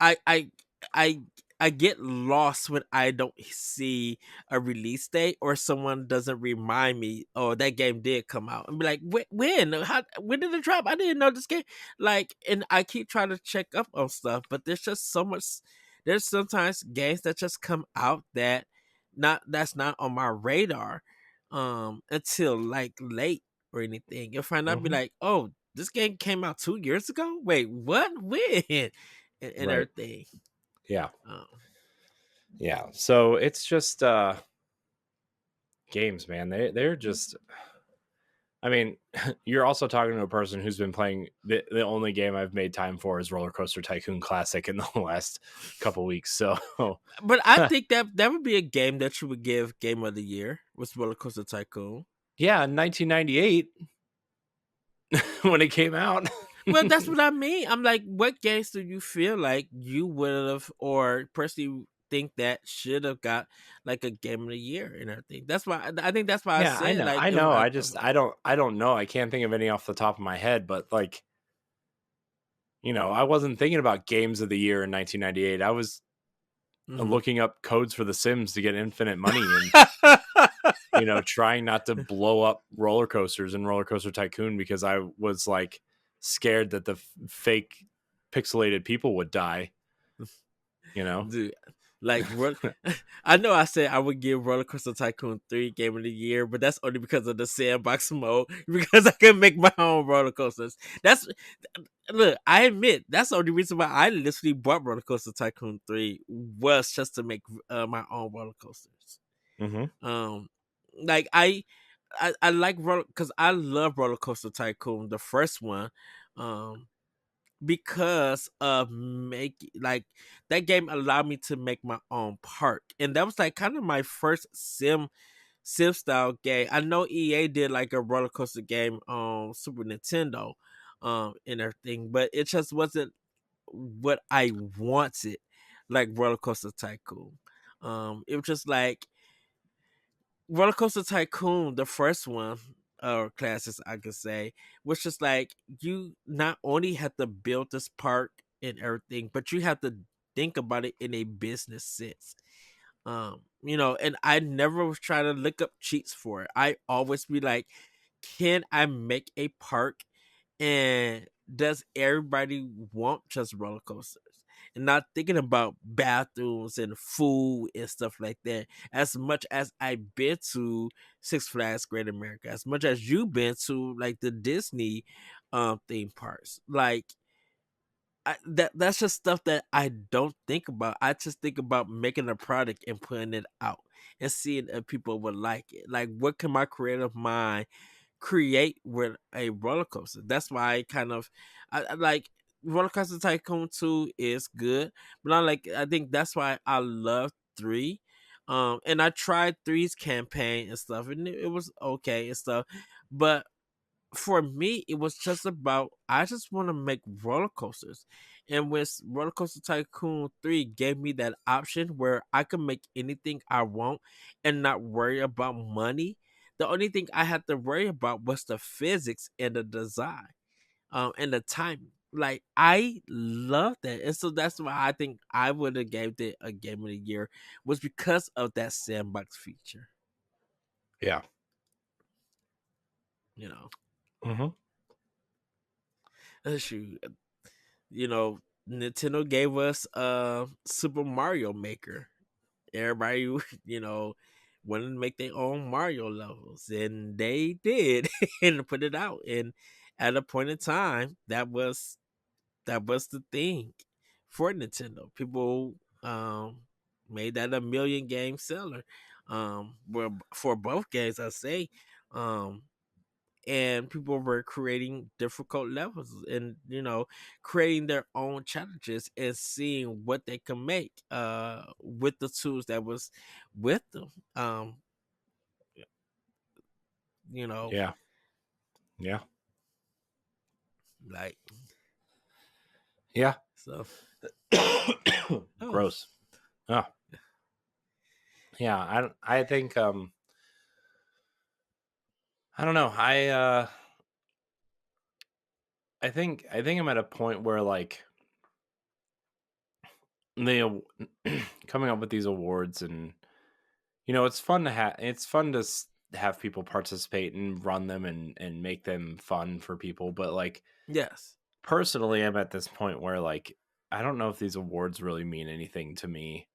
I I I I get lost when I don't see a release date or someone doesn't remind me, oh, that game did come out, and be like, when? When did it drop? I didn't know this game. Like, and I keep trying to check up on stuff, but there's just so much. There's sometimes games that just come out that's not on my radar, until like late or anything. You'll find out, be Hmm. like, oh, this game came out 2 years ago. Wait, what? When? And Right. everything. Yeah. Um, Yeah. So it's just games, man. They're just. I mean, you're also talking to a person who's been playing the only game I've made time for is Roller Coaster Tycoon Classic in the last couple weeks. So but I think that would be a game that you would give Game of the Year with Roller Coaster Tycoon. yeah, in 1998 when it came out. Well, that's what I mean. I'm like, what games do you feel like you would have, or personally think that should have got like a Game of the Year and everything? That's why I think that's why I Yeah, I said know. like I if know. I, I don't know. I can't think of any off the top of my head, but like, I wasn't thinking about games of the year in 1998. I was Mhm. looking up codes for the Sims to get infinite money and trying not to blow up roller coasters and Roller Coaster Tycoon because I was like scared that the fake pixelated people would die, you know. Dude, like I know I said I would give Roller Coaster Tycoon 3 Game of the Year, but that's only because of the sandbox mode. Because I can make my own roller coasters. That's Look, I admit that's the only reason why I literally bought Roller Coaster Tycoon 3 was just to make my own roller coasters. Hmm. Um, like I like roller because I love Roller Coaster Tycoon, the first one. Um, because of make like that game allowed me to make my own park, and that was like kind of my first sim style game. I know EA did like a roller coaster game on Super Nintendo, and everything, but it just wasn't what I wanted, like Roller Coaster Tycoon. It was just like Roller Coaster Tycoon, the first one, or classes I could say, was just like you not only have to build this park and everything, but you have to think about it in a business sense. And I never was trying to look up cheats for it. I always be like, can I make a park, and does everybody want just roller coasters? And not thinking about bathrooms and food and stuff like that. As much as I've been to Six Flags Great America, as much as you've been to like the Disney theme parks, like that's just stuff that I don't think about. I just think about making a product and putting it out and seeing if people would like it. Like, what can my creative mind create with a roller coaster? That's why I like Roller Coaster Tycoon 2 is good, but I think that's why I love 3. And I tried three's campaign and stuff, and it was okay and stuff, but for me, it was just about I just want to make roller coasters, and with Roller Coaster Tycoon 3 gave me that option where I could make anything I want and not worry about money. The only thing I had to worry about was the physics and the design, and the timing. Like, I love that, and so that's why I think I would have gave it a Game of the Year, was because of that sandbox feature. Yeah. You know, Hmm. shoot, you know, Nintendo gave us Super Mario Maker. Everybody, wanted to make their own Mario levels, and they did and put it out. And at a point in time, that was the thing for Nintendo. People made that a million game seller. Well, for both games, I say. Um, and people were creating difficult levels, and creating their own challenges and seeing what they can make with the tools that was with them. You know Yeah. Yeah. like Yeah. so oh Gross. Oh, yeah. I think I don't know. I think I'm at a point where like the coming up with these awards, and you know, it's fun to have. It's fun to have people participate and run them and make them fun for people. But like Yes. personally, I'm at this point where like I don't know if these awards really mean anything to me.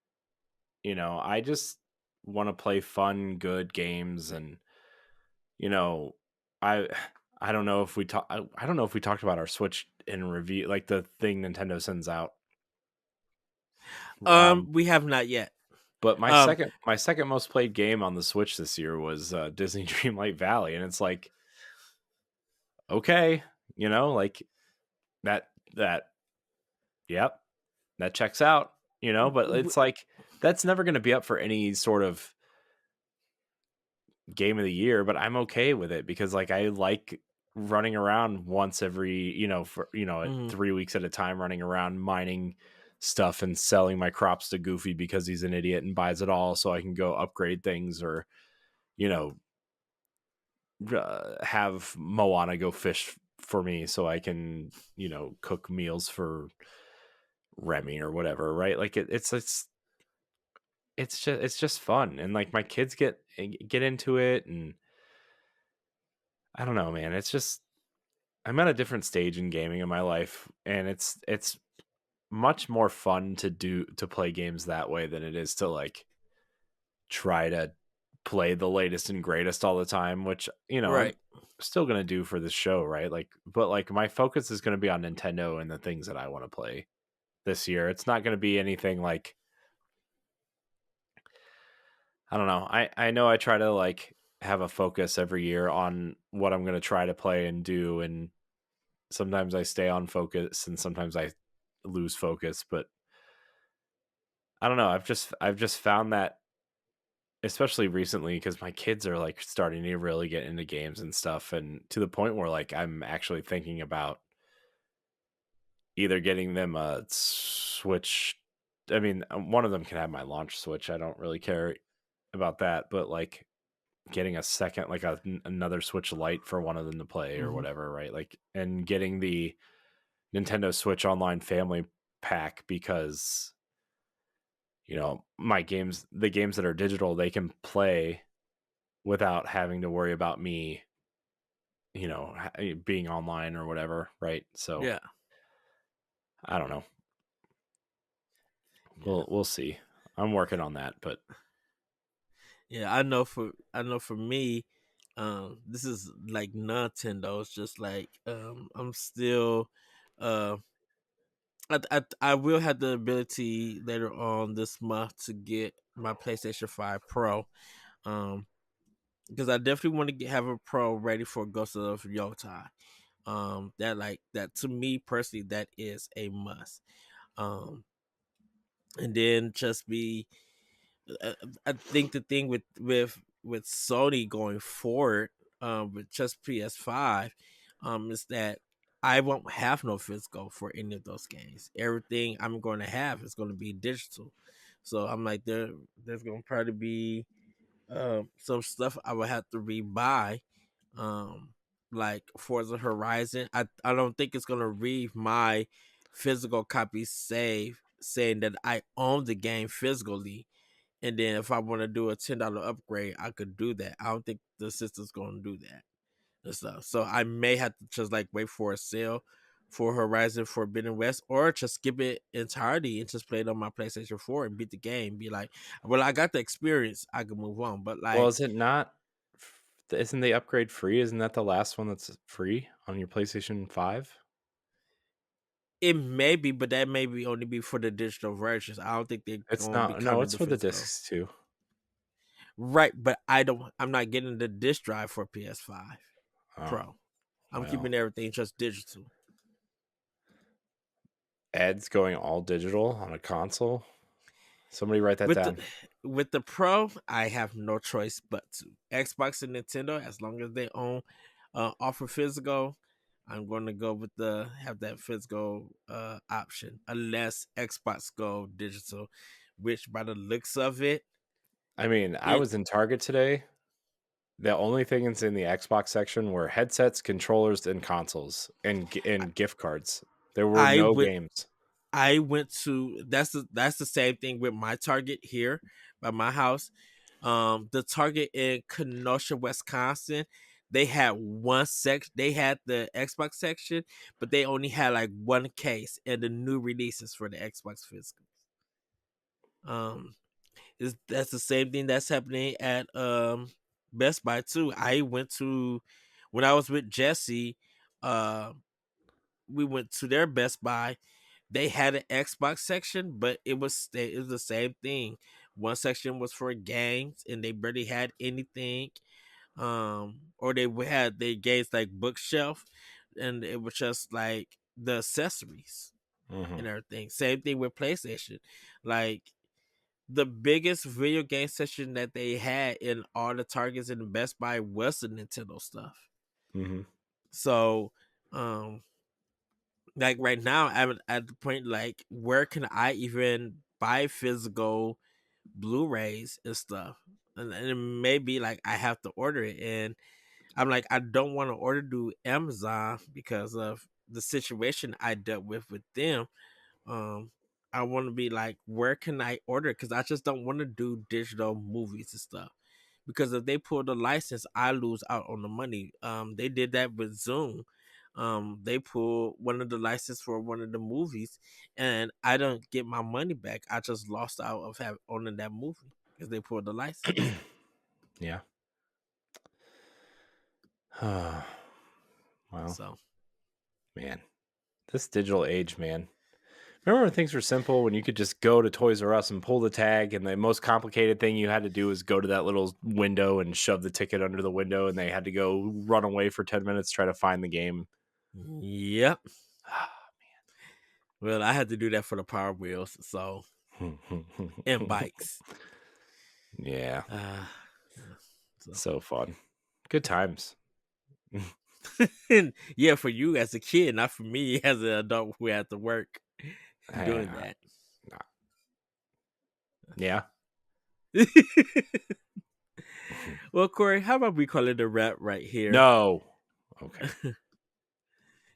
You know, I just want to play fun, good games, and you know, I I don't know if we talk. I don't know if we talked about our Switch in review, like the thing Nintendo sends out. Um, We have not yet. but my Um, second most played game on the Switch this year was Disney Dreamlight Valley, and it's like okay, you know, like that yep, that checks out, you know, but w- it's like that's never going to be up for any sort of game of the year, but I'm okay with it because like I like running around once every, you know, for mhm. 3 weeks at a time running around mining stuff and selling my crops to Goofy because he's an idiot and buys it all so I can go upgrade things or, you know, have Moana go fish for me so I can, you know, cook meals for Remy or whatever, right? Like it's just fun and like my kids get into it and I don't know, man. It's just I'm at a different stage in gaming in my life and it's much more fun to play games that way than it is to like try to play the latest and greatest all the time, which, you know, I'm Right. still going to do for this show, right? Like but like my focus is going to be on Nintendo and the things that I want to play this year. It's not going to be anything like I don't know. I know I try to like have a focus every year on what I'm going to try to play and do and sometimes I stay on focus and sometimes I lose focus, but I don't know. I've just found that especially recently because my kids are like starting to really get into games and stuff and to the point where like I'm actually thinking about either getting them a Switch. I mean, one of them can have my launch Switch. I don't really care about that, but like getting a second like another Switch Lite for one of them to play or Hmm. whatever, right? Like and getting the Nintendo Switch Online Family Pack because you know the games that are digital they can play without having to worry about me you know being online or whatever, right? So Yeah. I don't know. Yeah. We'll see. I'm working on that, but Yeah. I know for me, this is like Nintendo. It's just like I'm still uh I will have the ability later on this month to get my PlayStation 5 Pro. Um because I definitely want to have a pro ready for Ghost of Yotei. That like that to me personally that is a must. Um and then just be uh, I think the thing with Sony going forward with just PS5 is that I won't have no physical for any of those games. Everything I'm going to have is going to be digital. So I'm like there's going to probably be some stuff I would have to rebuy, um, like Forza Horizon. I don't think it's gonna read my physical copy save saying that I own the game physically, and then if I want to do a $10 upgrade, I could do that. I don't think the system's gonna do that and stuff. So I may have to just like wait for a sale for Horizon Forbidden West, or just skip it entirely and just play it on my PlayStation 4 and beat the game. Be like, well, I got the experience, I can move on. But well, like, is it not isn't the upgrade free? Isn't that the last one that's free on your PlayStation 5? it may be, but that may be only be for the digital versions. I don't think they're It's gonna be not. No, covering it's the for the physical. discs too. Right, but I don't. I'm not getting the disc drive for PS5 Oh, Pro. I'm well. keeping everything just digital. Ed's going all digital on a console. Somebody write that With the down. with the Pro, I have no choice but to Xbox and Nintendo. As long as they own offer physical, I'm going to go with the have that physical option. Unless Xbox go digital, which by the looks of it, I mean, I it was in Target today. The only thing that's in the Xbox section were headsets, controllers, and consoles, and gift cards. There were I no would games. I went to that's the same thing with my Target here by my house. The Target in Kenosha, Wisconsin, they had one section. They had the Xbox section, but they only had like one case and the new releases for the Xbox physical. Um, is that's the same thing that's happening at Best Buy too. I went to when I was with Jesse. Uh, we went to their Best Buy. They had an Xbox section, but it was the same thing. One section was for games, and they barely had anything. Or they had their games like bookshelf, and it was just like the accessories Hmm. and everything. Same thing with PlayStation. Like the biggest video game section that they had in all the Targets and the Best Buy was the Nintendo stuff. Hmm. So, um, like right now, I'm at the point like where can I even buy physical Blu-rays and stuff? And it may be like I have to order it, and I'm like I don't want to order through Amazon because of the situation I dealt with them. Um, I want to be like, where can I order? Because I just don't want to do digital movies and stuff. Because if they pull the license, I lose out on the money. They did that with Zoom. They pulled one of the license for one of the movies, and I don't get my money back. I just lost out of having owning that movie because they pulled the license. Yeah. Well, So man, this digital age, man. Remember when things were simple, when you could just go to Toys R Us and pull the tag, and the most complicated thing you had to do was go to that little window and shove the ticket under the window, and they had to go run away for 10 minutes to try to find the game. yep. Well, I had to do that for the Power Wheels. So and bikes. Yeah, Uh, yeah, so. so fun. Good times. Yeah, for you as a kid, not for me as an adult who had to work doing Yeah. that. Yeah. Well, Corey, how about we call it a wrap right here? No. Okay.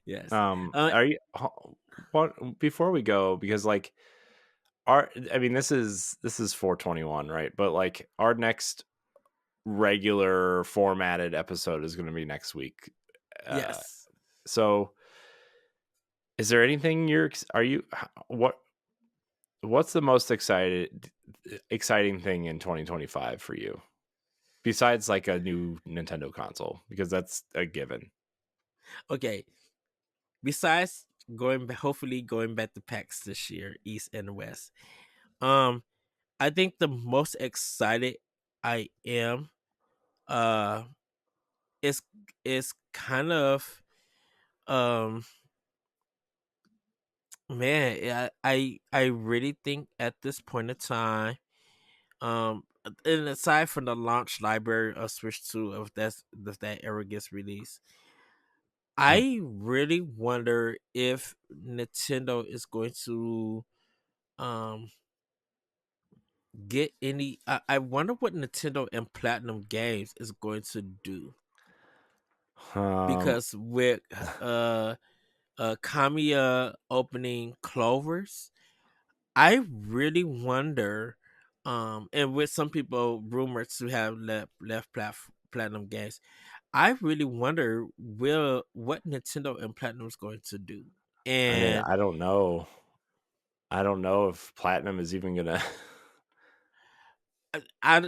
Yes. Are you what before we go, because like our I mean this is 421, right? But like our next regular formatted episode is going to be next week. Uh Yes. so is there anything are you what's the most exciting thing in 2025 for you besides like a new Nintendo console, because that's a given. Okay. Besides hopefully going back to PAX this year, East and West. Um, I think the most excited I am, uh, is kind of, um, man, I really think at this point in time, and aside from the launch library of Switch 2, if that ever gets released, Hmm. I really wonder if Nintendo is going to um get any. I wonder what Nintendo and Platinum Games is going to do Um because with uh Kamiya opening Clovers, I really wonder, and with some people rumored to have left Platinum Games, I really wonder will what Nintendo and Platinum is going to do. I mean, And I don't know if Platinum is even gonna. out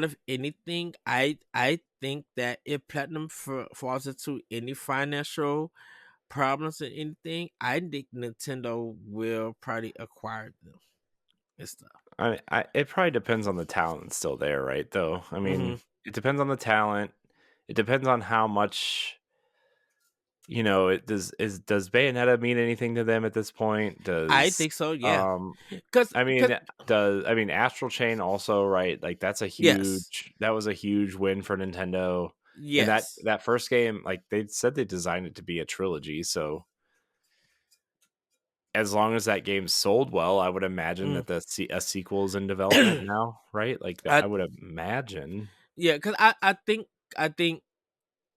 of anything, I think that if Platinum falls into any financial problems or anything, I think Nintendo will probably acquire them and stuff. It probably depends on the talent that's still there, right? Though, I Hmm. mean, it depends on the talent. It depends on how much, It does Bayonetta mean anything to them at this point? I think so, yeah. Um, Cause, cause I mean Astral Chain also, right? Like yes, that was a huge win for Nintendo. And yes. that first game, like they said, they designed it to be a trilogy. So as long as that game sold well, I would imagine Mm. that a sequel is in development now, right? Like that, I I would imagine. Yeah, cause I think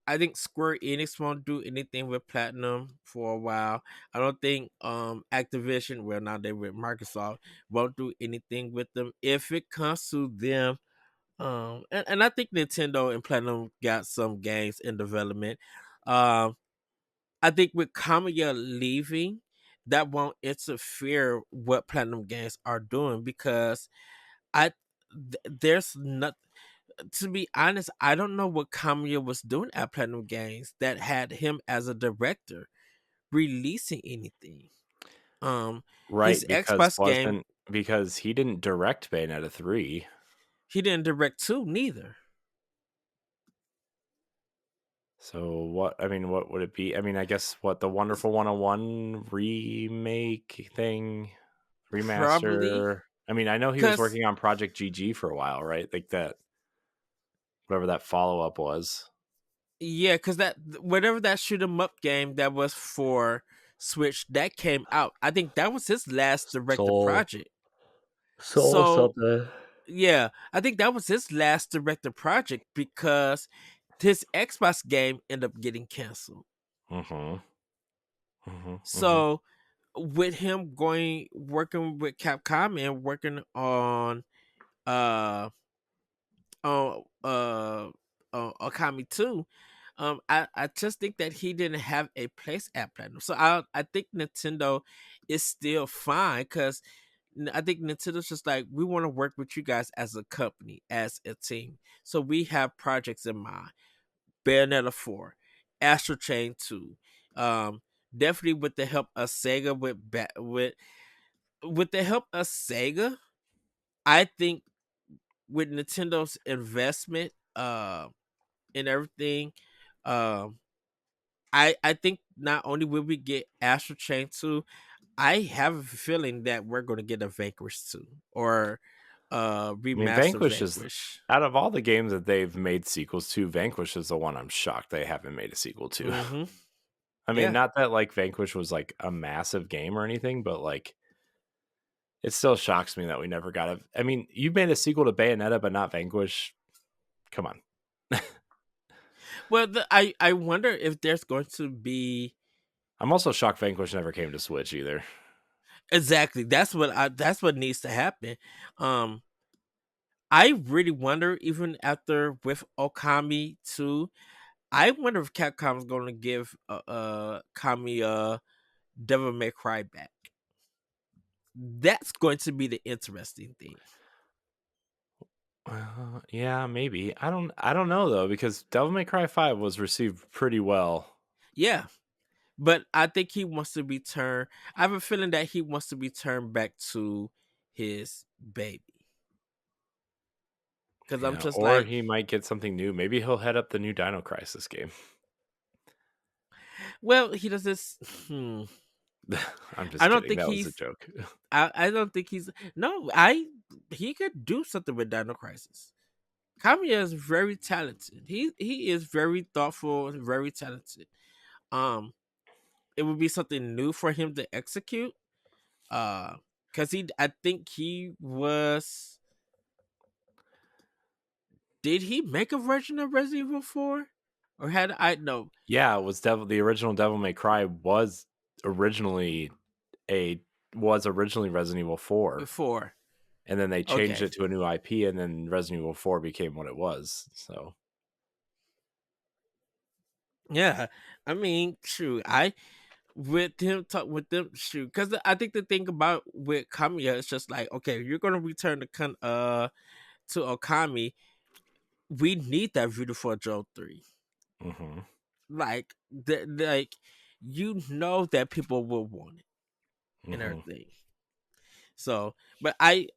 I think Square Enix won't do anything with Platinum for a while. I don't think Activision, well now they're with Microsoft, won't do anything with them. If it comes to them, and I think Nintendo and Platinum got some games in development. Um I think with Kamiya leaving, that won't interfere what Platinum Games are doing because I there's not, to be honest, I don't know what Kamiya was doing at Platinum Games that had him as a director releasing anything. Right, His because Xbox game, wasn't because he didn't direct Bayonetta 3. he didn't direct two neither. So what I mean, what would it be? I mean, I guess what the Wonderful 101 remake thing, Probably remaster. I mean, I know he was because working on Project GG for a while, right? Like that whatever that follow-up was. yeah, because that whatever that shoot 'em up game that was for Switch that came out, I think that was his last directed Soul project. Soul So something. yeah, I think that was his last directed project because his Xbox game ended up getting canceled. Mhm. Mhm. Mhm. So with him going working with Capcom and working uh on Okami 2, I just think that he didn't have a place at Platinum. So I think Nintendo is still fine because I think Nintendo's just like, we want to work with you guys as a company, as a team. So we have projects in mind. Bayonetta 4, Astral Chain 2. Um, Definitely with the help of Sega with the help of Sega, I think with Nintendo's investment and everything, um I think not only will we get Astral Chain 2, I have a feeling that we're going to get a Vanquish 2 or I mean, remaster Vanquish is Vanquish. out of all the games that they've made sequels to, Vanquish is the one I'm shocked they haven't made a sequel to. Mhm. I mean, Yeah. not that like Vanquish was like a massive game or anything, but like it still shocks me that we never got a. I mean, you made a sequel to Bayonetta, but not Vanquish. Come on. Well, I wonder if there's going to be I'm also shocked Vanquish never came to Switch either. exactly that's what needs to happen. Um I really wonder, even after with Okami 2, I wonder if Capcom's going to give Kami Devil May Cry back. That's going to be the interesting thing. Yeah, maybe. I don't know though because Devil May Cry 5 was received pretty well. Yeah, but I think he wants to return. I have a feeling that he wants to return back to his baby. Because I'm Yeah, just or like, he might get something new. Maybe he'll head up the new Dino Crisis game. well, he does this. I'm I just don't kidding. think That was a he's. joke. I don't think he's. No, I. He could do something with Dino Crisis. Kamiya is very talented. He is very thoughtful and very talented. Um, it would be something new for him to execute. Because I think he was. Did he make a version of Resident Evil 4? Or had I no Yeah, it was the original Devil May Cry originally a was originally Resident Evil 4, before? and then they changed Okay, it to a new IP, and then Resident Evil 4 became what it was. So yeah. I mean, true. I with him talk with them shoot because I think the thing about with Kamiya is just like, okay, you're gonna return to Okami. We need that Beautiful Joe 3. mhm, Like like you know that people will want it and mhm, everything. So, but I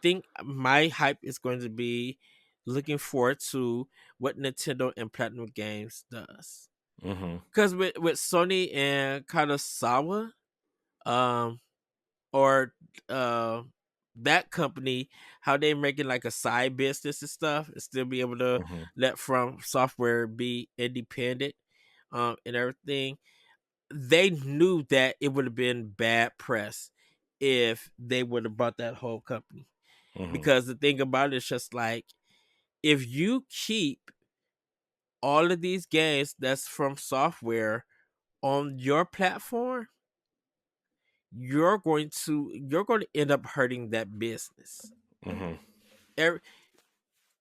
think my hype is going to be looking forward to what Nintendo and Platinum Games does. mhm, Because with Sony and Kanazawa, um, or uh, that company, how they making like a side business and stuff, and still be able to mhm, let From Software be independent, and everything. They knew that it would have been bad press if they would have bought that whole company. mhm, Because the thing about it is just like, if you keep all of these games that's from software on your platform, you're going to end up hurting that business. Mm-hmm. Every,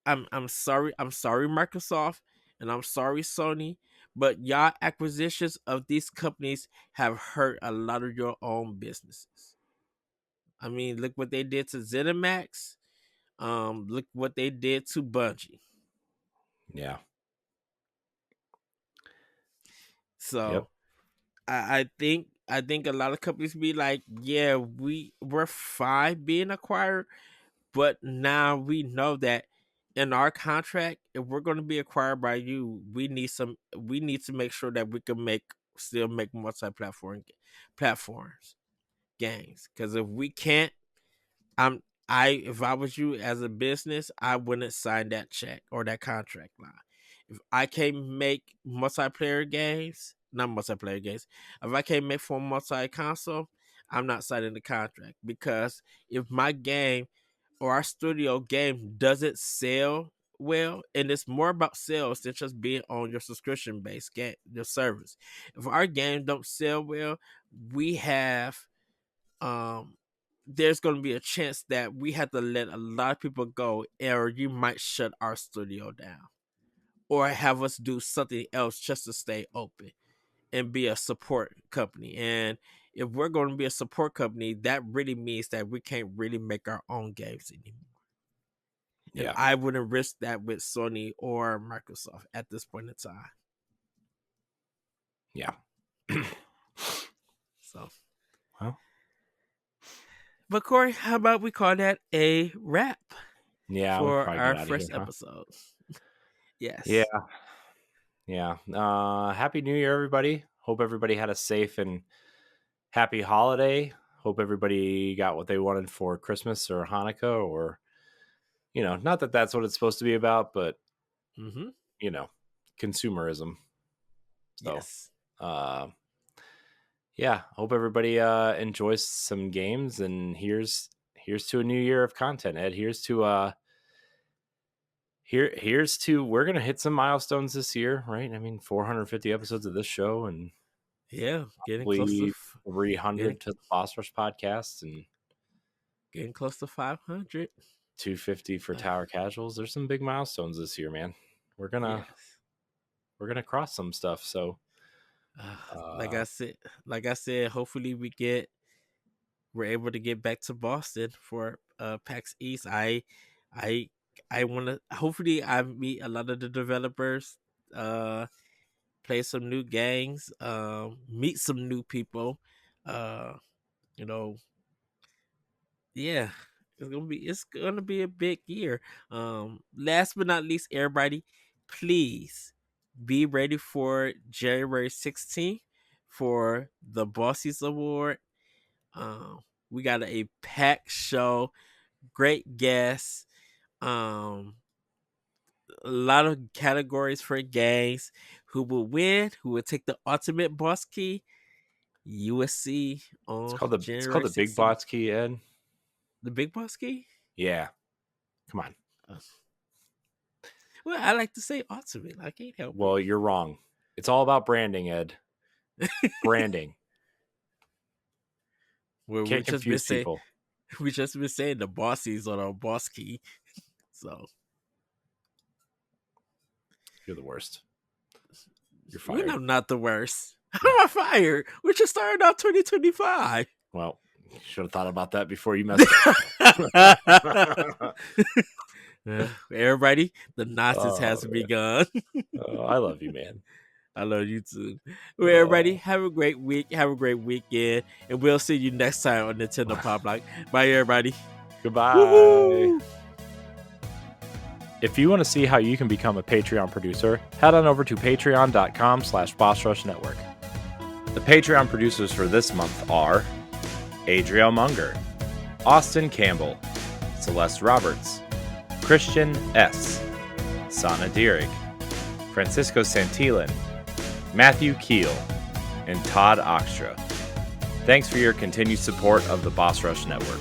I'm sorry Microsoft, and I'm sorry Sony, but y'all acquisitions of these companies have hurt a lot of your own businesses. I mean, look what they did to ZeniMax. Look what they did to Bungie. Yeah. Yep. So I think a lot of companies be like, yeah, we're fine being acquired, but now we know that in our contract, if we're going to be acquired by you, we need to make sure that we can still make platforms games. Because if we can't, I'm if I was you as a business, I wouldn't sign that check or that contract line. If I can't make multiplayer games, not multiplayer games, if I can't make for multi console, I'm not signing the contract, because if my game or our studio game doesn't sell well, and it's more about sales than just being on your subscription based game, your service. If our game don't sell well, we have um there's going to be a chance that we have to let a lot of people go, or you might shut our studio down or have us do something else just to stay open and be a support company. And if we're going to be a support company, that really means that we can't really make our own games anymore. And Yeah. I wouldn't risk that with Sony or Microsoft at this point in time. Yeah. So, Well, but Corey, how about we call that a wrap yeah, we can for probably our get out of here, first huh? episode? Yes. Yeah. Yeah. Happy New Year, everybody. Hope everybody had a safe and happy holiday. Hope everybody got what they wanted for Christmas or Hanukkah, or, not that that's what it's supposed to be about, but, Mm-hmm. Consumerism. So, Yes. yeah, hope everybody enjoys some games, and here's to a new year of content, Ed. Here's to we're gonna hit some milestones this year, right? I mean, 450 episodes of this show, and Yeah, probably 300 to the Boss Rush podcast, and getting close to 500. 250 for Tower Casuals. There's some big milestones this year, man. We're gonna Yes. cross some stuff. So, Like I said, hopefully we're able to get back to Boston for PAX East. I I want to, hopefully I meet a lot of the developers, play some new games, meet some new people. Uh, you know, yeah, it's gonna be a big year. Last but not least, everybody, please be ready for January 16th for the Bossies Award. Um, we got a packed show, great guests, um, a lot of categories for games. Who will win? Who will take the ultimate boss key? You will see it's on called January the Big 16th. Bots key, Ed. The big boss key? Yeah, come on. Uh, Well, I like to say ultimate. I can't help Well, you're wrong. It's all about branding, Ed. it. Branding. Well, Can't confuse people. we just been saying the bossies on our boss key. So You're the worst. You're when fired. I'm not the worst. How am I fired? We're just starting out 2025. Well, you should have thought about that before you messed up. Everybody, the nonsense has begun. I love you, man. I love you too. Well, everybody, have a great week. Have a great weekend. And we'll see you next time on Nintendo Pow Block. Bye, everybody. Goodbye. Woo-hoo! If you want to see how you can become a Patreon producer, head on over to patreon.com/BossRushNetwork. The Patreon producers for this month are Adriel Munger, Austin Campbell, Celeste Roberts, Christian S., Sana Dierig, Francisco Santillan, Matthew Keel, and Todd Oxtra. Thanks for your continued support of the Boss Rush Network.